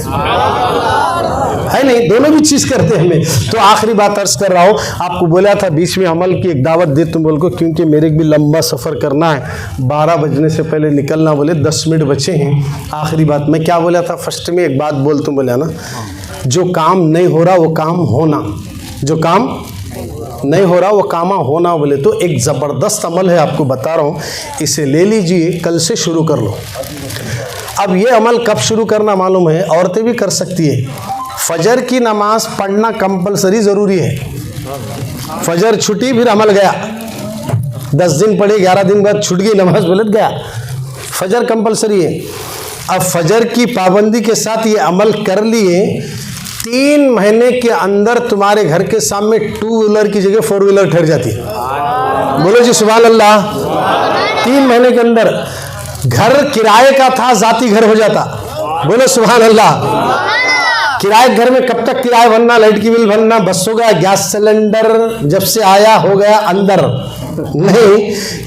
है नहीं, दोनों भी चीज करते हमें। तो आखिरी बात अर्ज कर रहा हूँ, आपको बोला था बीच में अमल की एक दावत दे तुम बोल को, क्योंकि मेरे भी लंबा सफर करना है, 12 बजने से पहले निकलना, बोले 10 मिनट बचे हैं। आखिरी बात मैं क्या बोला था फर्स्ट में, एक बात बोल तुम बोला ना, जो काम नहीं हो रहा वो काम होना, जो काम नहीं हो रहा वो काम होना, बोले तो एक ज़बरदस्त अमल है, आपको बता रहा हूँ, इसे ले लीजिए, कल से शुरू कर लो। अब ये अमल कब शुरू करना मालूम है, औरतें भी कर सकती है। फजर की नमाज पढ़ना कंपलसरी ज़रूरी है। फजर छुट्टी फिर अमल गया, 10 दिन पढ़े, 11 दिन बाद छूट गई नमाज, बोले गया, फजर कंपलसरी है। अब फजर की पाबंदी के साथ ये अमल कर लिए, 3 महीने के अंदर तुम्हारे घर के सामने 2 व्हीलर की जगह 4 व्हीलर ठहर जाती है। बोलो जी सुभान अल्लाह। 3 महीने के अंदर घर किराए का था, जाती घर हो जाता। बोलो सुभान अल्लाह। किराए घर में कब तक किराया भरना, लाइट की बिल भरना, बस हो गया। गैस सिलेंडर जब से आया हो गया अंदर, नहीं,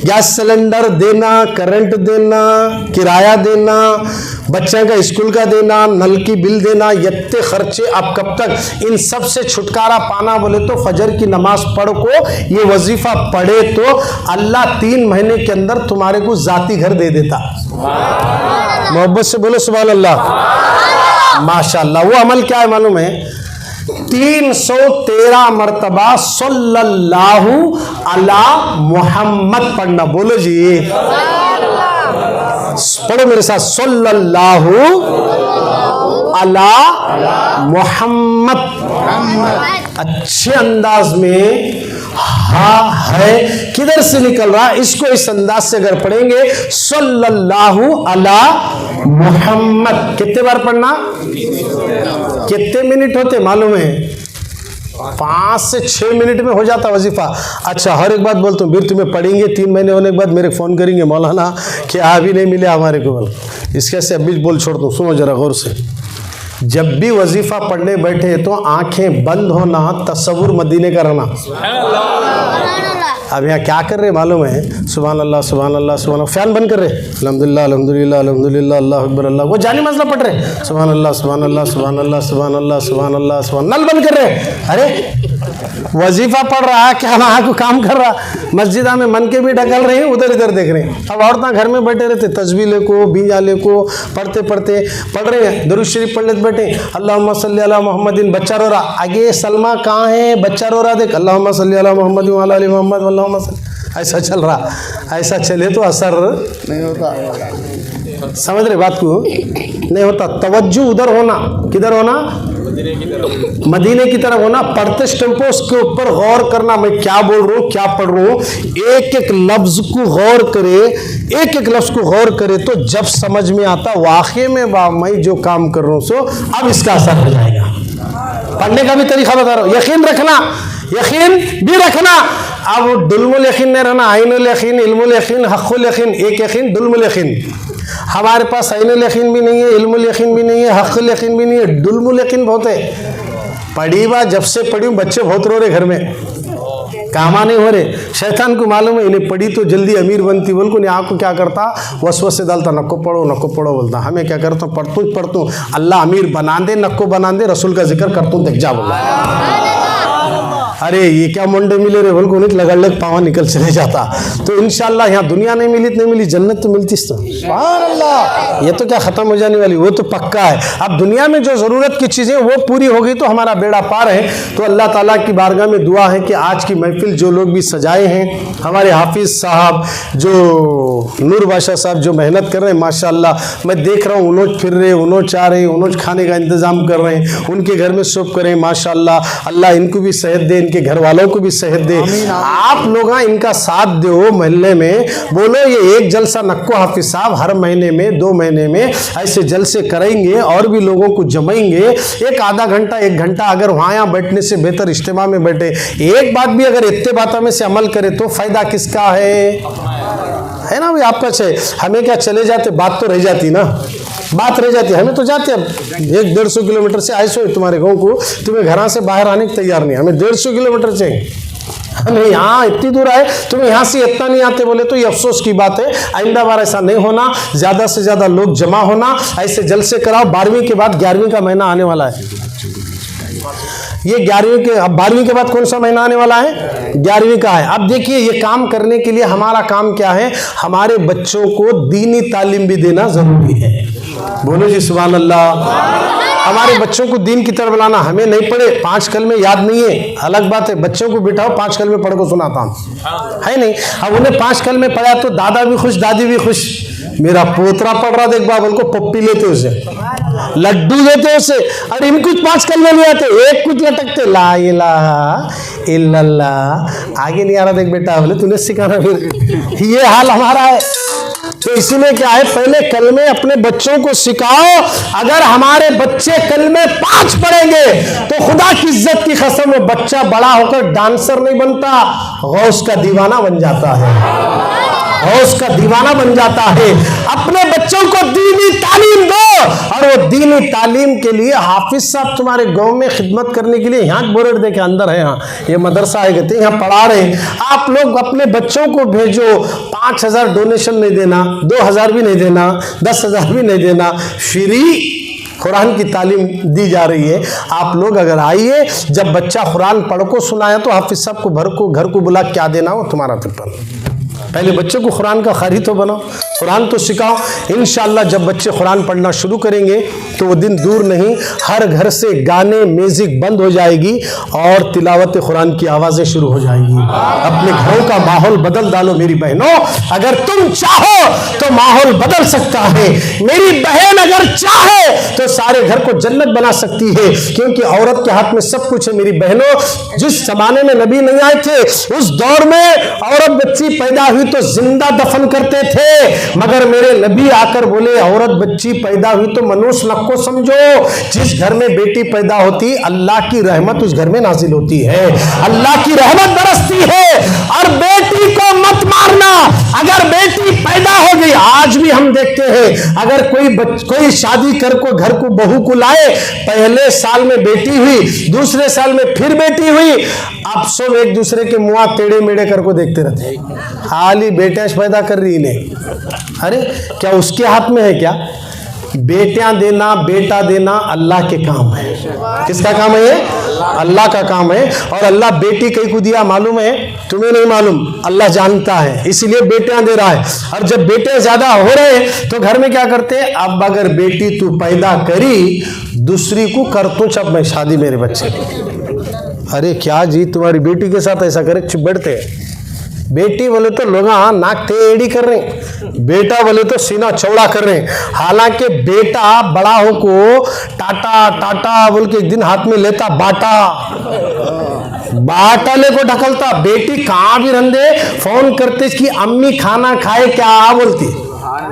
गैस सिलेंडर देना, करंट देना, किराया देना, बच्चे का स्कूल का देना, नल की बिल देना, इतने खर्चे। अब कब तक इन सब से छुटकारा पाना, बोले तो फजर की नमाज पढ़ को, ये वजीफा पढ़े तो अल्लाह 3 महीने के अंदर तुम्हारे को जाती घर दे देता। मोहब्बत से बोलो सुभान अल्लाह, माशाअल्लाह। वो अमल क्या है मालूम है, 313 मरतबा सल्लल्लाहु अला मोहम्मद पढ़ना। बोलो जी, पढ़ो मेरे साथ, सल्लल्लाहु अला मोहम्मद। अच्छे अंदाज में हाँ है किधर से निकल रहा, इसको इस अंदाज से अगर पढ़ेंगे, सल्लल्लाहु अला मोहम्मद। कितने बार पढ़ना, कितने मिनट होते मालूम है, 5 से 6 मिनट में हो जाता वजीफा। अच्छा, हर एक बात बोलता हूँ, फिर तुम्हें पढ़ेंगे 3 महीने होने के बाद मेरे फ़ोन करेंगे मौलाना कि अभी नहीं मिले हमारे को, इसके से अभी बोल छोड़ दूँ। सुनो जरा गौर से, जब भी वजीफा पढ़ने बैठे तो आंखें बंद होना, तसव्वुर मदीने का रहना। अब यहाँ क्या कर रहे मालूम है, सुभान अल्लाह सुभान अल्लाह सुभान, फैन बंद कर रहे, अल्हम्दुलिल्लाह अल्हम्दुलिल्लाह अल्हम्दुलिल्लाह अल्लाह अकबर अल्लाह, वो जानी मसला पढ़ रहे, सुभान अल्लाह सुभान अल्लाह सुभान अल्लाह सुभान अल्लाह सुभान अल्लाह सुभान, नल बंद कर रहे। अरे वजीफा पढ़ रहा है क्या, वहाँ को काम कर रहा, मस्जिदा में मन के भी ढकल रहे हैं, उधर इधर देख रहे हैं। अब औरतें घर में बैठे रहते, तस्बीह लेको, बीजा लेको, पढ़ते पढ़ते पढ़ रहे हैं, दुरूद शरीफ पढ़ लेते बैठे, अल्लाहुम्मा सल्ली अला मोहम्मदिन, बच्चा रो रहा, आगे सलमा कहाँ है, बच्चा रो रहा, देख अल्लाहुम्मा सल्ली अला मोहम्मद व अला आलि मोहम्मद अल्लाहुम्मा सल्ली, ऐसा चल रहा। ऐसा चले तो असर नहीं होता, समझ रहे बात को, नहीं होता। तवज्जो उधर होना, किधर होना, मदीने की तरफ होना। पढ़ते टेम्पो उसके ऊपर गौर करना, मैं क्या बोल रहा हूँ, क्या पढ़ रहा हूँ, एक एक लफ्ज को गौर करे, एक एक लफ्ज को गौर करे तो जब समझ में आता वाकई में मैं जो काम कर रहा हूँ सो अब इसका असर हो जाएगा। पढ़ने का भी तरीका बता रहा हूँ, यकीन रखना, यकीन भी रखना। अब दुल्मुल यकीन नहीं रहना, आइनुल यकीन, इल्मुल यकीन, हक़ुल यकीन, एक यकीन दुल्मुल यकीन। हमारे पास आइनुल यकीन भी नहीं है, इल्मुल यकीन भी नहीं है, हक़ुल यकीन भी नहीं है, दुल्मुल यकीन बहुत है। पढ़ी बा जब से पढ़ी हूँ, बच्चे बहुत रो रहे घर में, कामा नहीं हो रहे। शैतान को मालूम है इन्हें पढ़ी तो जल्दी अमीर बनती, बोल को नहीं, आपको क्या करता, वसवसे डालता, नको पढ़ो बोलता। हमें क्या करता हूँ, पढ़तूँ अल्लाह अमीर बना दे, नको बना दे, रसूल का जिक्र करतूँ, देख जा बोला। अरे ये क्या मुंडे मिले रे, बोल को नहीं लगड़ लग पावा निकल चले जाता। तो इंशाल्लाह यहाँ दुनिया नहीं मिली तो नहीं मिली, जन्नत तो मिलती। सुभान अल्लाह, ये तो क्या ख़त्म हो जाने वाली, वो तो पक्का है। अब दुनिया में जो ज़रूरत की चीज़ें वो पूरी हो गई तो हमारा बेड़ा पार है। तो अल्लाह ताला की बारगाह में दुआ है कि आज की महफिल जो लोग भी सजाए हैं, हमारे हाफिज़ साहब, जो नूर बादशाह साहब जो मेहनत कर रहे हैं माशाअल्लाह, मैं देख रहा हूँ उन्होंने फिर रहे, उन्होंने चाह रहे, उन्होंने खाने का इंतज़ाम कर रहे हैं, उनके घर में सब करें माशाअल्लाह। अल्लाह इनको भी सेहत दे, इनके घर वालों को भी सेहत दे। आप लोग इनका साथ दो मोहल्ले में, बोलो ये एक जलसा नक्को हाफिज साहब हर महीने में 2 महीने में ऐसे जलसे करेंगे और भी लोगों को जमाएंगे। एक आधा घंटा 1 घंटा अगर वहाँ यहाँ बैठने से बेहतर इज्तिमा में बैठे, एक बात भी अगर इतने बातों में से अमल करे तो फायदा किसका है ना भाई, आपका चाहिए। हमें क्या चले जाते, बात तो रह जाती ना, बात रह जाती है। हमें तो जाते अब 100-150 किलोमीटर से आए सो तुम्हारे गाँव को, तुम्हें घर से बाहर आने की तैयार नहीं, हमें 150 किलोमीटर चाहिए। नहीं, हाँ इतनी दूर आए, तुम यहाँ से इतना नहीं आते बोले तो ये अफसोस की बात है। आइंदा बार ऐसा नहीं होना, ज्यादा से ज्यादा लोग जमा होना, ऐसे जलसे कराओ। 12वीं के बाद 11वीं का महीना आने वाला है। ये 11वीं के, अब 12वीं के बाद कौन सा महीना आने वाला है? 11वीं का है। अब देखिए ये काम करने के लिए हमारा काम क्या है? हमारे बच्चों को दीनी तालीम भी देना जरूरी है। बोलो जी सुभान अल्लाह। हमारे बच्चों को दीन की तरफ लाना। हमें नहीं पढ़े, 5 कलमे याद नहीं है, अलग बात है। बच्चों को बिठाओ 5 कलमे पढ़ को सुनाता हूँ, है नहीं? अब उन्हें 5 कलमे पढ़ा तो दादा भी खुश, दादी भी खुश। मेरा पोतरा पढ़ रहा, देख बाबल को पप्पी लेते उसे, लड्डू देते उसे। अरे इन कुछ 5 कलमे नहीं आते, एक कुछ लटकते, ला इलाहा इल्लल्लाह। आगे नहीं आ रहा, देख बेटा बोले तूने सिखाना। फिर ये हाल हमारा है। तो इसीलिए क्या है, पहले कलमे अपने बच्चों को सिखाओ। अगर हमारे बच्चे कलमे 5 पढ़ेंगे तो खुदा की इज्जत की कसम, वो बच्चा बड़ा होकर डांसर नहीं बनता, गौस का दीवाना बन जाता है, गौस का दीवाना बन जाता है। अपने बच्चों को दीनी तालीम दो, और वो दीनी तालीम के लिए हाफिज साहब तुम्हारे गांव में खिदमत करने के लिए यहाँ बोर्ड देखे अंदर है, यहाँ ये मदरसा है कहते हैं, यहाँ पढ़ा रहे हैं। आप लोग अपने बच्चों को भेजो। 5,000 डोनेशन नहीं देना, 2,000 भी नहीं देना, 10,000 भी नहीं देना, फ्री कुरान की तालीम दी जा रही है। आप लोग अगर आइए, जब बच्चा कुरान पढ़ को सुनाया तो हाफिज साहब को घर को बुला, क्या देना हो तुम्हारा तिप्पल। पहले बच्चों को कुरान का कारी तो बनाओ, कुरान तो सिखाओ। इंशाअल्लाह जब बच्चे कुरान पढ़ना शुरू करेंगे तो वो दिन दूर नहीं, हर घर से गाने म्यूजिक बंद हो जाएगी और तिलावत कुरान की आवाज़ें शुरू हो जाएंगी। अपने घरों का माहौल बदल डालो मेरी बहनों। अगर तुम चाहो तो माहौल बदल सकता है। मेरी बहन अगर चाहे तो सारे घर को जन्नत बना सकती है, क्योंकि औरत के हाथ में सब कुछ है। मेरी बहनों, जिस जमाने में नबी नहीं आए थे उस दौर में औरत बच्ची पैदा हुई तो जिंदा दफन करते थे, मगर मेरे नबी आकर बोले औरत बच्ची पैदा हुई तो मनुष्य नख को समझो। जिस घर में बेटी पैदा होती, अल्लाह की रहमत उस घर में नाजिल होती है, अल्लाह की रहमत बरसती है। और बेटी को मत मारना। अगर बेटी पैदा हो गई, आज भी हम देखते हैं, अगर कोई शादी कर को घर को बहू को लाए, पहले साल में बेटी हुई, दूसरे साल में फिर बेटी हुई, अब सब एक दूसरे के मुंह टेढ़े मेढ़े कर को देखते रहते, खाली बेटियां पैदा कर रही इन्हें। अरे क्या उसके हाथ में है क्या? बेटियां देना, बेटा देना अल्लाह के काम है। किसका काम है? अल्लाह का काम है। और अल्लाह बेटी कहीं को दिया मालूम है? तुम्हें नहीं मालूम, अल्लाह जानता है, इसीलिए बेटियां दे रहा है। और जब बेटे ज्यादा हो रहे तो घर में क्या करते हैं, अब अगर बेटी तू पैदा करी, दूसरी को कर तू चब मैं शादी मेरे बच्चे। अरे क्या जी तुम्हारी बेटी के साथ ऐसा करे, चुप बैठते हैं। बेटी बोले तो लोग नाक टेढ़ी कर रहे हैं, बेटा बोले तो सीना चौड़ा कर रहे हैं। हालांकि बेटा बड़ा हो को टाटा टाटा बोल के एक दिन हाथ में लेता बाटा ले को ढकलता। बेटी कहाँ भी रंधे, फोन करते कि अम्मी खाना खाए क्या बोलती,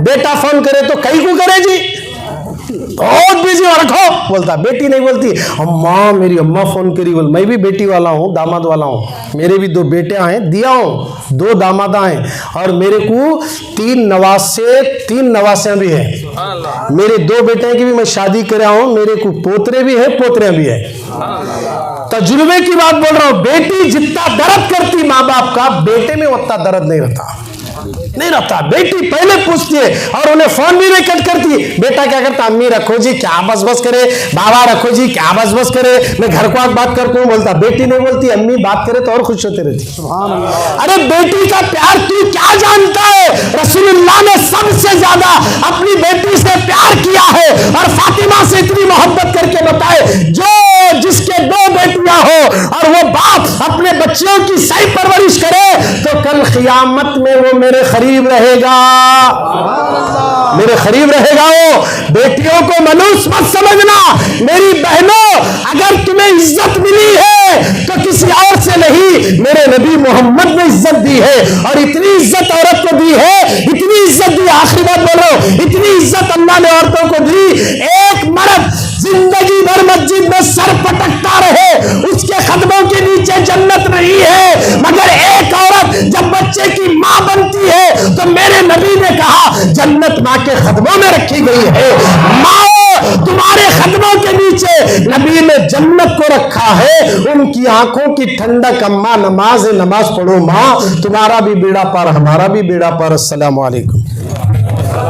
बेटा फोन करे तो कहीं को करे जी, बहुत बिजी हो रखो बोलता। बेटी नहीं बोलती अम्मा, मेरी अम्मा फोन करी बोल। मैं भी बेटी वाला हूँ, दामाद वाला हूँ, मेरे भी 2 बेटे हैं, दिया हूँ 2 दामादा हैं, और मेरे को 3 नवासे भी हैं। मेरे 2 बेटे की भी मैं शादी कराया हूँ, मेरे को पोतरे भी है, पोतरे भी है। तजुर्बे की बात बोल रहा हूँ। बेटी जितना दर्द करती माँ बाप का, बेटे में उतना दर्द नहीं रहता। बेटी पहले पूछती है और उन्हें फोन भी नहीं कट करती। बेटा क्या करता, अम्मी रखो जी क्या बस बस करे, बाबा रखो जी क्या बस बस करे, मैं घर को बात करता हूँ बोलता। बेटी नहीं बोलती, अम्मी बात करे तो और खुश होते रहती। अरे बेटी का प्यार तू क्या जानता है? रसूलुल्लाह ने सबसे ज्यादा अपनी बेटी से प्यार किया है, और फातिमा से इतनी मोहब्बत करके बताए, जो जिसके 2 बेटियां हो और वो बाप अपने बच्चों की सही परवरिश करे तो कल क़ियामत में वो मेरे करीब रहेगा, मेरे करीब रहेगा। वो बेटियों को मनुष्य मत समझना। मेरी बहनों, अगर तुम्हें इज्जत मिली है तो किसी और से नहीं, मेरे नबी मोहम्मद ने इज्जत दी है। और इतनी इज्जत औरत को दी है, इतनी इज्जत दी, आखिरी बात बोल रहा हूं, इतनी इज्जत अल्लाह ने औरतों को दी। एक मर्द जिंदगी भर मस्जिद में सर पटकता रहे, उसके कदमों के नीचे जन्नत नहीं है, मगर एक औरत जब बच्चे की मां बनती है तो मेरे नबी ने कहा जन्नत मां के कदमों में रखी गई है। माओ, तुम्हारे बड़े खतरों के नीचे नबी ने जन्नत को रखा है। उनकी आंखों की ठंडक, अम्मा नमाज पढ़ो माँ, तुम्हारा भी बेड़ा पार हमारा भी बेड़ा पार। अस्सलाम वालेकुम।